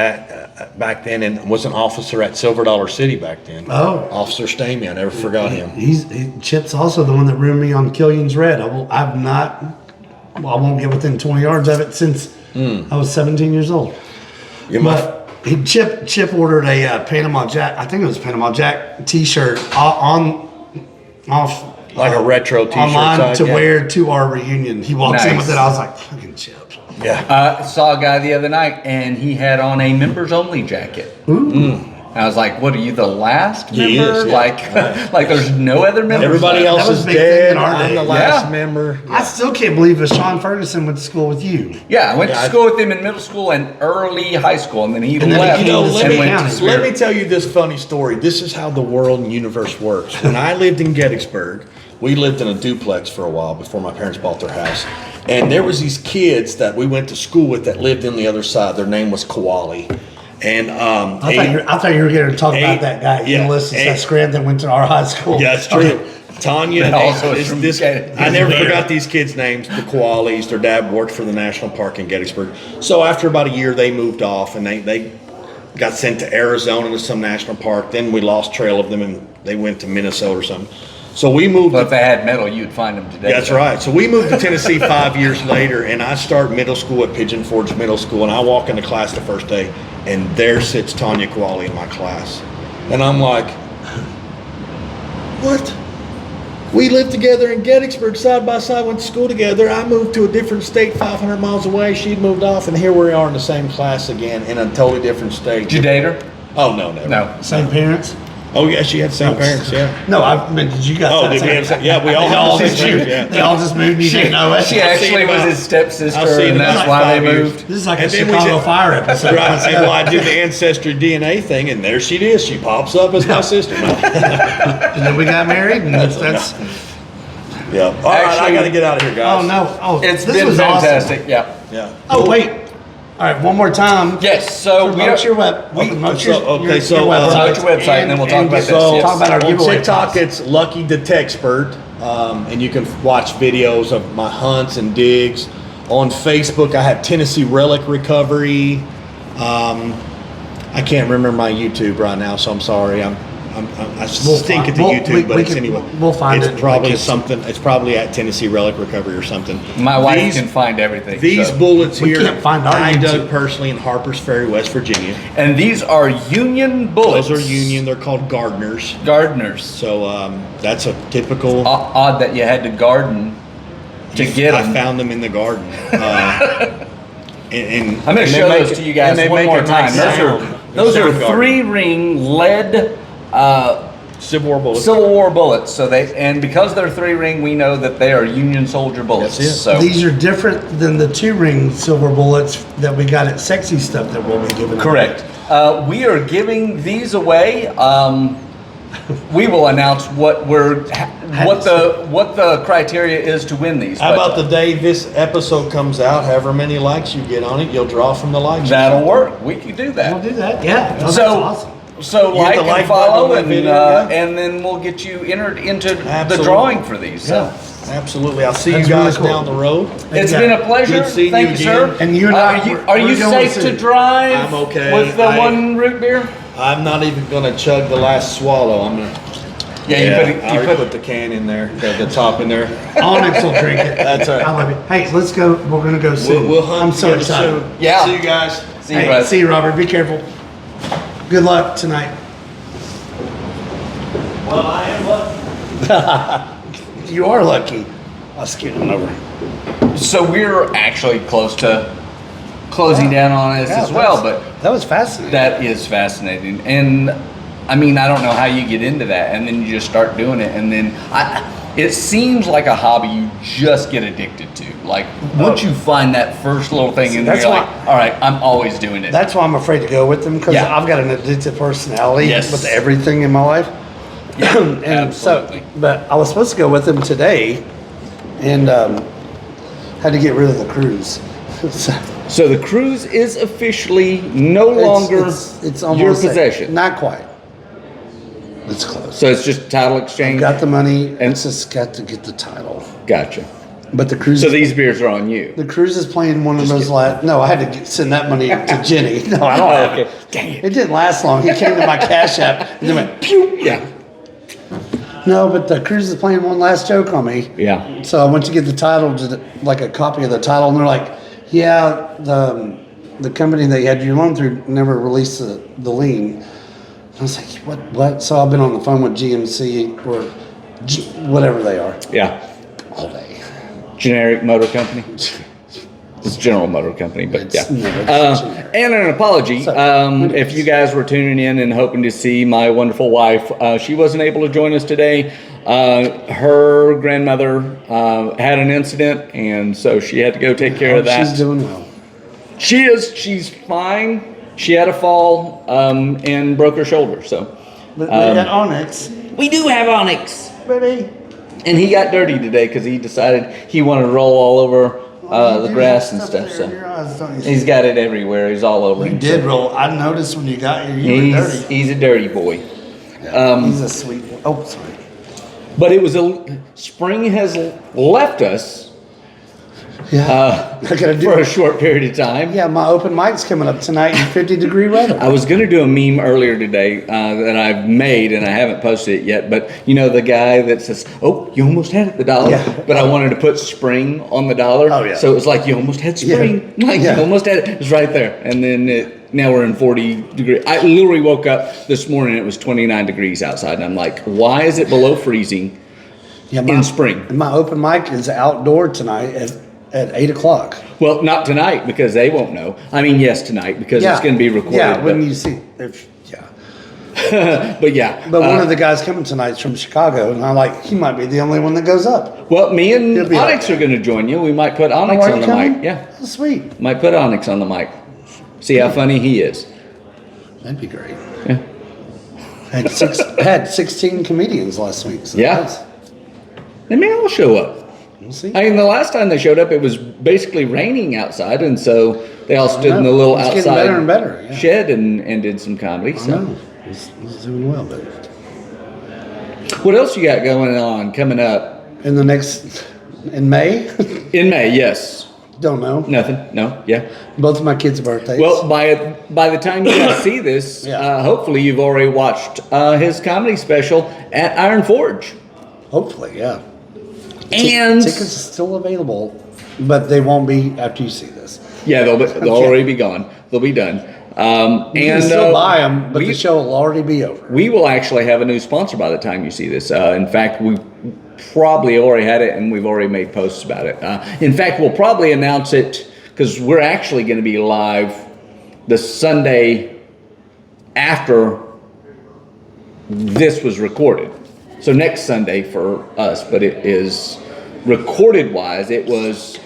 back then, and was an officer at Silver Dollar City back then. Oh. Officer Stamey, I never forgot him. Chip's also the one that ruined me on Killian's Red. I won't get within 20 yards of it since I was 17 years old. You must. But Chip ordered a Panama Jack. I think it was Panama Jack T-shirt off Like a retro T-shirt online side, to yeah. wear to our reunion. He walks in Nice. with it. I was like, fucking Chip. Yeah. Saw a guy the other night, and he had on a members only jacket. I was like, "What are you, the last He member? is, yeah. Like there's no other members." Everybody left. else That was is a big thing dead. in our I'm day. the last Yeah. member. I still can't believe that Sean Ferguson went to school with you. Yeah, I went Yeah, to school with him in middle school and early high school, and then he then left he moved to and Smith went County. to Let me Spirit. tell you this funny story. This is how the world and universe works. When I lived in Gettysburg, we lived in a duplex for a while before my parents bought their house. And there was these kids that we went to school with that lived on the other side. Their name was Koali. And I thought you were going to talk about that guy, yeah, Ulysses, eight- that Scram that went to our high school. Yeah, that's true. Tanya, That also is this, from this, Gettysburg. I never forgot these kids' names, the Koalis. Their dad worked for the National Park in Gettysburg. So after about a year, they moved off, and they got sent to Arizona to some national park. Then we lost trail of them, and they went to Minnesota or something. So we moved. But if they had metal, you'd find them today. That's right. So we moved to Tennessee 5 years later, and I start middle school at Pigeon Forge Middle School, and I walk into class the first day, and there sits Tanya Koali in my class. And I'm like, what? We lived together in Gettysburg, side by side, went to school together. I moved to a different state 500 miles away. She'd moved off, and here we are in the same class again in a totally different state. Did you date her? Oh, no, never. No. Same parents? Oh, yeah, she had the same parents, yeah. No, I mean, did you guys Oh, have did we same- have, yeah, we all had the same parents, yeah. They all just moved and you didn't know it? She I've seen actually was about- his stepsister, I've seen and about that's why they 5 years. moved. This is like And a then we Chicago did- Fire episode. Right, Let's and go. well, I did the ancestry DNA thing, and there she is. She pops up as my sister. And then we got married, and that's Yeah. All right, I Actually- got to get out of here, guys. oh no, oh, It's this been was fantastic. awesome. Yeah. Yeah. Oh wait, all right, one more time. Yes. So we Promote are, your web. Promote your, so- okay, your, so, your website. promote your website, and then we'll talk about this. So Yes. Talk about our on giveaway TikTok, prize. it's Lucky Detectspert, and you can watch videos of my hunts and digs. On Facebook, I have Tennessee Relic Recovery. I can't remember my YouTube right now, so I'm sorry. I stink at the YouTube, but it's anyway. We'll find it's it. probably something. It's probably at Tennessee Relic Recovery or something. my wife These- can find everything. These so. bullets We here, can't find our I YouTube. dug personally in Harpers Ferry, West Virginia. And these are Union bullets. Those are Union. They're called Gardeners. Gardeners. So that's a typical. Odd that you had to garden to get I them. found them in the garden. And I'm going to and they show make those it- to you guys and they one make more a time. nice sound. Those are Sound garden. 3-ring lead Civil War bullets. Civil War bullets. So and because they're 3-ring, we know that they are Union soldier bullets. That's it. So These are different than the 2-ring silver bullets that we got at Sexy Stuff that we'll be giving. correct. We are giving these away. We will announce what the criteria is to win these. How about the day this episode comes out, however many likes you get on it, you'll draw from the likes. That'll work. We can do that. We'll do that. Yeah. No, So, that's awesome. So You hit like the and like follow, button on that and video, yeah. and then we'll get you entered into the Absolutely. drawing for these. So. Yeah. Absolutely. I'll see That's you guys really cool. down the road. It's Yeah. been a pleasure. Good seeing Thank you you, sir. again. And you and I, are you we're going safe soon. to drive? I'm okay. With the one root beer? I'm not even gonna chug the last swallow. I'm gonna. Yeah, I you already put put the can in there, the top in there. Onyx will drink it. That's all right. I love it. Hey, let's go. We're gonna go soon. We'll hunt I'm so together excited. soon. Yeah. See you guys. See you, Hey, brother. see you, Robert. Be careful. Good luck tonight. Well, I am lucky. You are lucky. I'll scoot him over. So we're actually close to closing down on this as well, but that was fascinating. that is fascinating. And I mean, I don't know how you get into that, and then you just start doing it, and then it seems like a hobby you just get addicted to. Like once you find that first little thing, and That's you're why- like, all right, I'm always doing it. That's why I'm afraid to go with them, because Yeah. I've got an addictive personality Yes. with everything in my life. Yeah, and absolutely. but I was supposed to go with them today, and had to get rid of the cruise. So the cruise is officially no longer it's your almost possession. Not quite. It's close. So it's just title exchange. Got the money, And- and it's just got to get the title. Gotcha. But the cruise. So these beers are on you. The cruise is playing one of those last. No, I had to send that money to Jenny. No, I don't have it. Dang it. It didn't last long. He came to my Cash App and then went pew. Yeah. No, but the cruise is playing one last joke on me. Yeah. So I went to get the title, like a copy of the title, and they're like, "Yeah, the company that you had your loan through never released the lien." I was like, "What? So I've been on the phone with GMC or whatever they are Yeah. all day. Generic motor company. It's General Motor Company, but It's yeah. never generic. And an apology, So, if you guys were tuning in and hoping to see my wonderful wife, she wasn't able to join us today. Her grandmother had an incident, and so she had to go take care of that. She's doing well. She's fine. She had a fall and broke her shoulder. So But we got Onyx. we do have Onyx, Ready? and he got dirty today because he decided he wanted to roll all over the grass and stuff. So he's got it everywhere. He's all over. You him. did roll. I noticed when you got here, you were dirty. He's a dirty boy. He's a sweet boy. Oh, sorry. But it was spring has left us Yeah. I gotta do for a it. short period of time. Yeah, my open mic's coming up tonight in 50-degree weather. I was going to do a meme earlier today that I've made and I haven't posted it yet. But you know the guy that says, "Oh, you almost had it, the dollar," Yeah. but I wanted to put spring on the dollar. Oh, yeah. So it was like you almost had spring. Yeah. Like Yeah. you almost had it. It's right there. And then now we're in 40 degrees. I literally woke up this morning. It was 29 degrees outside, and I'm like, "Why is it below freezing Yeah, in spring?" My open mic is outdoor tonight at 8 o'clock. Well, not tonight because they won't know. I mean, yes, tonight because it's going to be recorded. Yeah, when but, you see. Yeah. but yeah. But one of the guys coming tonight is from Chicago, and I'm like, he might be the only one that goes up. Well, me and He'll be Onyx like are going to join you. We might put Onyx Oh, are on you the coming? mic. Yeah, Oh, sweet. might put Onyx on the mic. See how funny he is. That'd be great. Yeah. Had 16 comedians last week. So Yeah. They may all show up. We'll see. I mean, the last time they showed up, it was basically raining outside, and so they all stood in the little It's getting outside better and better, yeah. shed and did some comedy. I So, know. He's doing well, but what else you got going on coming up in May, in May? Yes, don't know. nothing. No, yeah. Both of my kids' birthdays. Well, by the time you guys see this, Yeah. hopefully you've already watched his comedy special at Iron Forge. hopefully, yeah. And Tickets are still available, but they won't be after you see this. yeah, they'll already be gone. They'll be done. You can still buy them, but the show will already be over. We will actually have a new sponsor by the time you see this. In fact, we probably already had it, and we've already made posts about it. In fact, we'll probably announce it because we're actually going to be live the Sunday after this was recorded. So next Sunday for us, but it is recorded wise. It was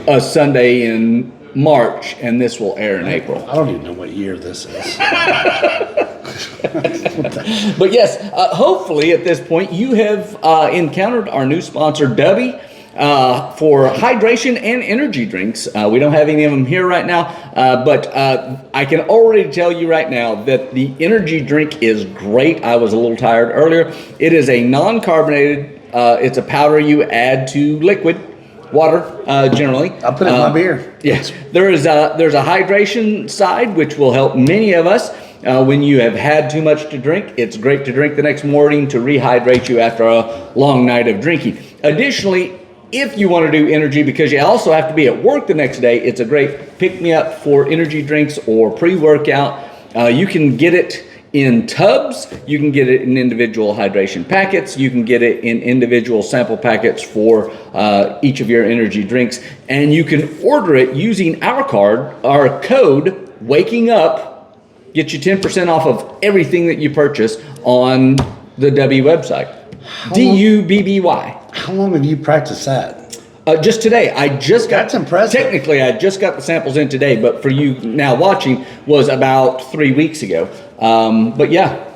a Sunday in March, and this will air in April. I don't even know what year this is. But yes, hopefully at this point you have encountered our new sponsor, Dubby, for hydration and energy drinks. We don't have any of them here right now, but I can already tell you right now that the energy drink is great. I was a little tired earlier. It is a non-carbonated, it's a powder you add to liquid water, generally. I'll put it in my beer. Yes, there's a hydration side, which will help many of us. When you have had too much to drink, it's great to drink the next morning to rehydrate you after a long night of drinking. Additionally, if you want to do energy because you also have to be at work the next day, it's a great pick-me-up for energy drinks or pre-workout. You can get it in tubs, you can get it in individual hydration packets, you can get it in individual sample packets for each of your energy drinks, and you can order it using our code, Waking Up, get you 10% off of everything that you purchase on the W website. DUBBY. How long have you practiced that? Just today. That's impressive. Technically, I just got the samples in today, but for you now watching was about 3 weeks ago. But yeah.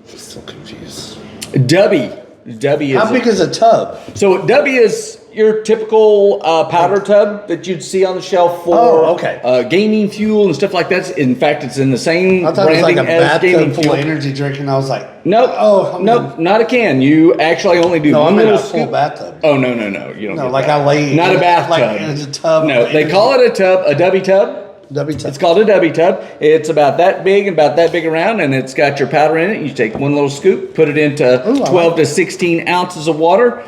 I'm still confused. Dubby is... How big is a tub? So Dubby is your typical powder tub that you'd see on the shelf for gaming fuel and stuff like that. In fact, it's in the same I thought it was like branding a as gaming bathtub full fuel. of energy drink, and I was like, Nope. nope, not a can. You actually only do no, one I'm in little a full scoop. bathtub. Oh no! You don't. No, get like that. I lay Not a bathtub. like in a tub. No, they call it a tub, a Dubby tub. Dubby tub. It's called a Dubby tub. It's about that big and about that big around, and it's got your powder in it. You take one little scoop, put it into 12 to 16 ounces of water,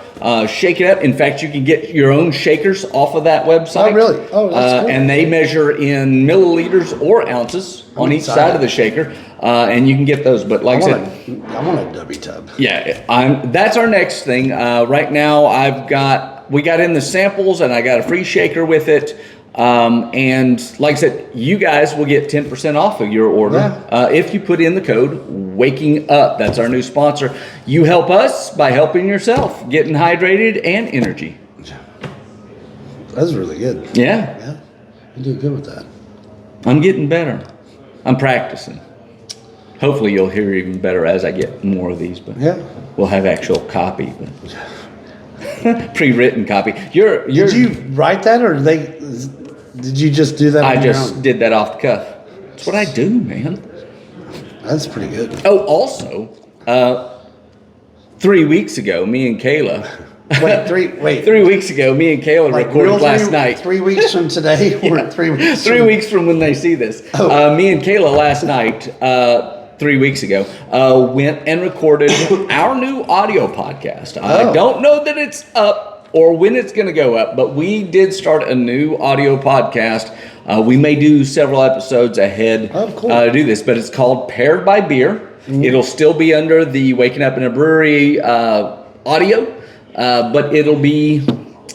shake it up. In fact, you can get your own shakers off of that website. Oh, really? Oh, that's cool. And they measure in milliliters or ounces on each side of the shaker, and you can get those. But like I said, I want a Dubby tub. yeah, that's our next thing. Right now, we got in the samples, and I got a free shaker with it. And like I said, you guys will get 10% off of your order if you put in the code Waking Up. That's our new sponsor. You help us by helping yourself, getting hydrated and energy. That's really good. Yeah. Yeah, you do good with that. I'm getting better. I'm practicing. Hopefully you'll hear even better as I get more of these, but we'll have actual copy. But pre-written copy. Did you write that, or did you just do that? I just did that off the cuff. That's what I do, man. That's pretty good. Oh, also, 3 weeks ago, me and Kayla. Wait. 3 weeks ago, me and Kayla recorded last night. 3 weeks from today, or 3 weeks. 3 weeks from when they see this. Me and Kayla last night. 3 weeks ago, went and recorded our new audio podcast. I don't know that it's up or when it's going to go up, but we did start a new audio podcast. We may do several episodes ahead to do this, but it's called Paired by Beer. Mm-hmm. It'll still be under the Waking Up in a Brewery audio, but it'll be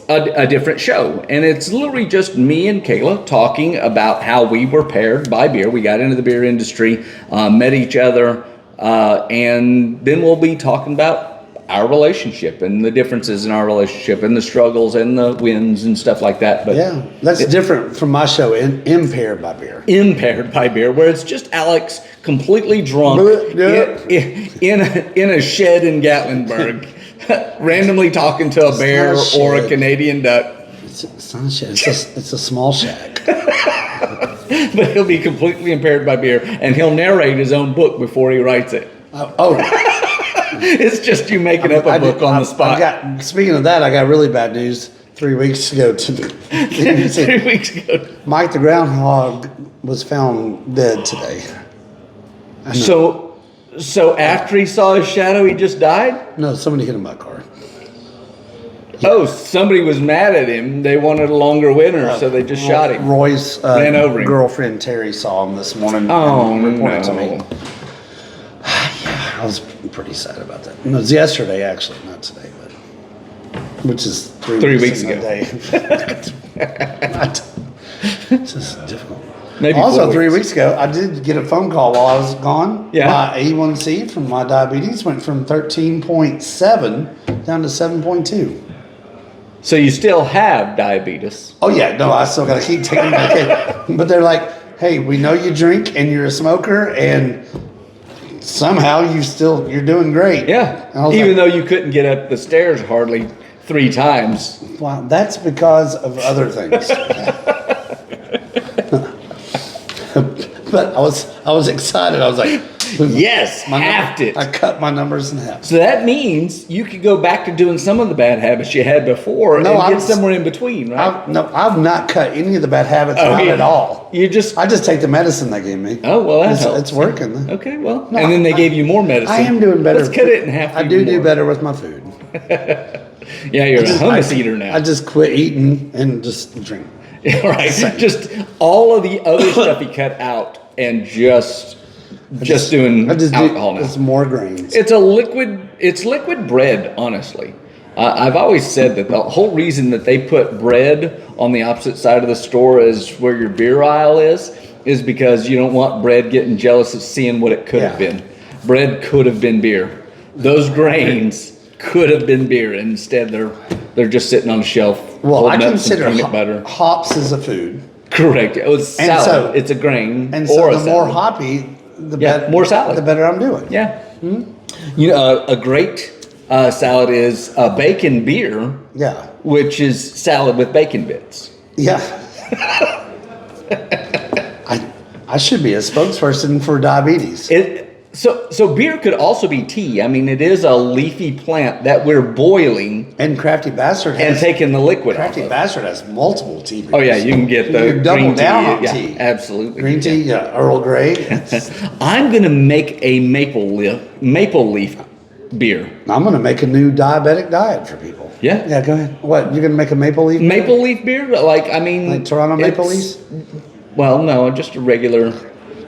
a different show. And it's literally just me and Kayla talking about how we were paired by beer. We got into the beer industry, met each other, and then we'll be talking about our relationship and the differences in our relationship and the struggles and the wins and stuff like that. But yeah, that's different from my show, Impaired by Beer. Impaired by Beer, where it's just Alex completely drunk in a shed in Gatlinburg. Randomly talking to a bear or a Canadian duck. It's not a shed. It's a small shack. But he'll be completely impaired by beer, and he'll narrate his own book before he writes it. It's just you making up a book on the spot. Speaking of that, I got really bad news 3 weeks ago. 3 weeks ago. Mike the groundhog was found dead today. So after he saw his shadow, he just died? No, somebody hit him by a car. Yeah. Oh, somebody was mad at him. They wanted a longer winter, so they just shot him. Roy's ran over him. Girlfriend Terry saw him this morning. And reported to me. Yeah, I was pretty sad about that. No, it was yesterday, actually, not today, but which is 3 weeks ago. It's just difficult. Maybe Also, 4 3 weeks. weeks ago, I did get a phone call while I was gone. Yeah. My A1C from my diabetes went from 13.7 down to 7.2. So you still have diabetes. Oh yeah, no, I still gotta keep taking medication. But they're like, hey, we know you drink and you're a smoker, and somehow you're doing great. Yeah. And I was Even like, though you couldn't get up the stairs hardly 3 times. wow, that's because of other things. But I was excited. I was like, Yes, halved it. I cut my numbers in half. So that means you could go back to doing some of the bad habits you had before No, and I'm get somewhere in between, right? I've not cut any of the bad habits out yeah. at all. You just I just take the medicine they gave me. Oh, well, that helps. It's working. Okay, well, No, and then they gave you more medicine. I am doing better. Let's cut it in half. I even do more. better with my food. Yeah, you're a hummus I- eater now. I just quit eating and just drink. Right. Just all of the other stuff you cut out and just doing alcohol now. It's more grains. It's liquid bread, honestly. I've always said that the whole reason that they put bread on the opposite side of the store as where your beer aisle is because you don't want bread getting jealous of seeing what it could have been. Bread could have been beer. Those grains could have been beer. Instead, they're just sitting on the shelf. Well, I holding up some consider peanut butter. hops as a food. Correct. It was salad. so- It's a grain And or so a the more salad. hoppy, the Yeah, better. more salad. The better I'm doing. Yeah. You know, a great salad is a bacon beer, Yeah. which is salad with bacon bits. Yeah. I should be a spokesperson for diabetes. So beer could also be tea. I mean, it is a leafy plant that we're boiling And Crafty Bastard and has taking the liquid Crafty off of. Bastard has multiple tea. Oh yeah, you can get the You double green tea. down on Yeah, tea. absolutely. Green tea, yeah, Earl Grey. I'm gonna make a maple leaf beer. I'm gonna make a new diabetic diet for people. Yeah. Yeah, go ahead. What, you're gonna make a maple leaf? Maple leaf beer? Like, I mean, Like Toronto maple it's- leaves? Well, no, just a regular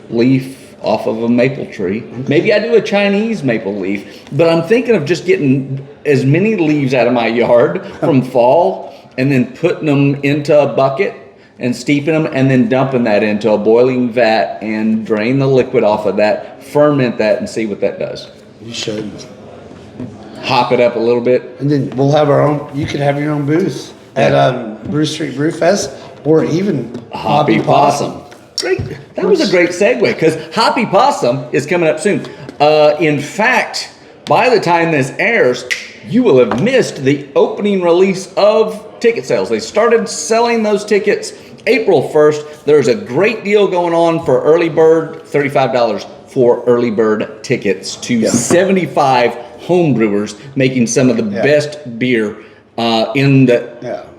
leaf off of a maple tree. Maybe I do a Chinese maple leaf, but I'm thinking of just getting as many leaves out of my yard from fall and then putting them into a bucket and steeping them and then dumping that into a boiling vat and drain the liquid off of that, ferment that, and see what that does. You should. Hop it up a little bit. And then we'll have our own, you could have your own booth at Bruce Street Brew Fest or even Hoppy Possum. Great. That was a great segue because Hoppy Possum is coming up soon. In fact, by the time this airs, you will have missed the opening release of ticket sales. They started selling those tickets April 1st. There's a great deal going on for early bird, $35 for early bird tickets to 75 home brewers making some of the best beer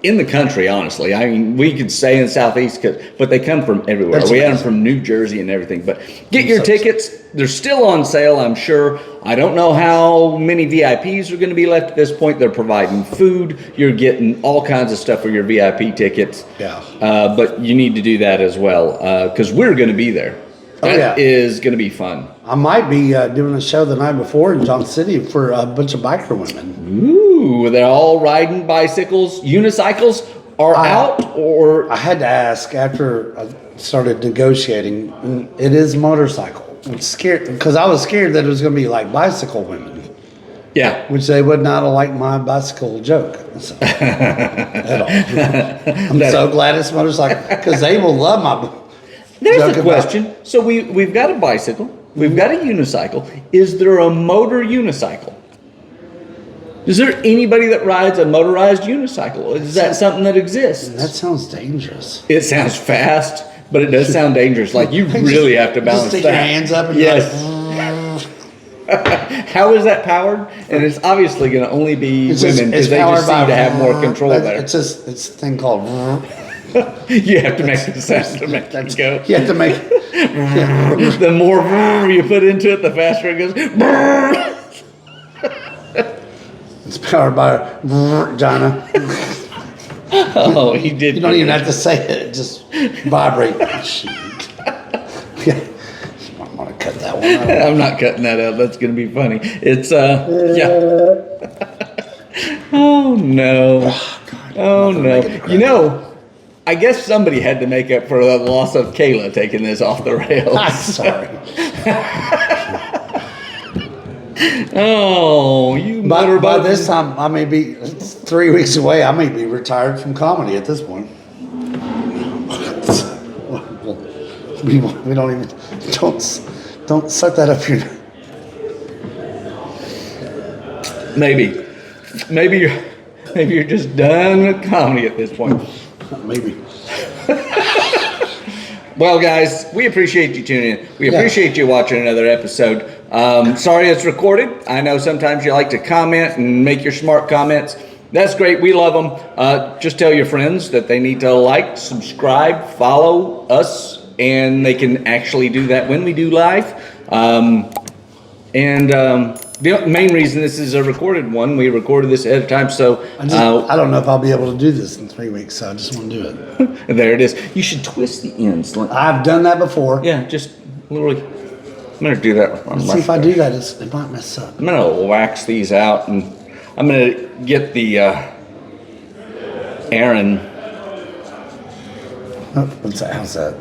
in the country, honestly. I mean, we could say in the Southeast, but they come from everywhere. That's We had them amazing. from New Jersey and everything. But get your tickets. They're still on sale, I'm sure. I don't know how many VIPs are going to be left at this point. They're providing food. You're getting all kinds of stuff for your VIP tickets. Yeah. But you need to do that as well because we're going to be there. That is going to be fun. I might be doing a show the night before in Johnson City for a bunch of biker women. Ooh, they're all riding bicycles. Unicycles are out, or I had to ask after I started negotiating. It is motorcycle. I'm scared because I was scared that it was going to be like bicycle women, yeah. which they would not have liked my bicycle joke so, at all. I'm so glad it's motorcycle because they will love my. There's joke the about- question. So we've got a bicycle. We've got a unicycle. Is there a motor unicycle? Is there anybody that rides a motorized unicycle? Is that something that exists? That sounds dangerous. It sounds fast, but it does sound dangerous. Like you really have to balance Just stick that. your hands up and yes. like, How is that powered? And it's obviously going to only be women because they just seem to have more control there. It's a thing called. You have to make the sound to make it go. You have to make. The more you put into it, the faster it goes. It's powered by Jana. Oh, he did. You don't even have to say it; just vibrate. Shoot. Yeah. I'm gonna cut that one out. I'm not cutting that out. That's gonna be funny. It's yeah. Oh no. Oh no. You know, I guess somebody had to make up for the loss of Kayla taking this off the rails. I'm sorry. Oh, you By motorboat. this time, I may be it's 3 weeks away. I may be retired from comedy at this point. We don't even don't suck that up your. Maybe you're just done with comedy at this point. Maybe. Well, guys, we appreciate you tuning in. We appreciate you watching another episode. Sorry it's recorded. I know sometimes you like to comment and make your smart comments. That's great. We love them. Just tell your friends that they need to like, subscribe, follow us, and they can actually do that when we do live. The main reason this is a recorded one, we recorded this ahead of time, so I don't know if I'll be able to do this in 3 weeks, so I just want to do it. there it is. You should twist the ends. I've done that before. Yeah, just literally. I'm gonna do that with my Let's see if I do that. It might mess up. I'm gonna wax these out, and I'm gonna get the Aaron. Oh, what's that? How's that?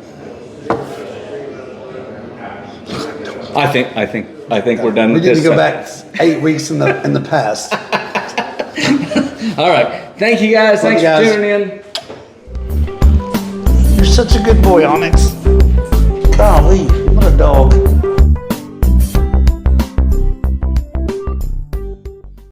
I think we're done We with need this. to go back 8 weeks in the past. All right. Thank you guys. Love Thanks you guys. for tuning in. You're such a good boy, Onyx. Golly, what a dog.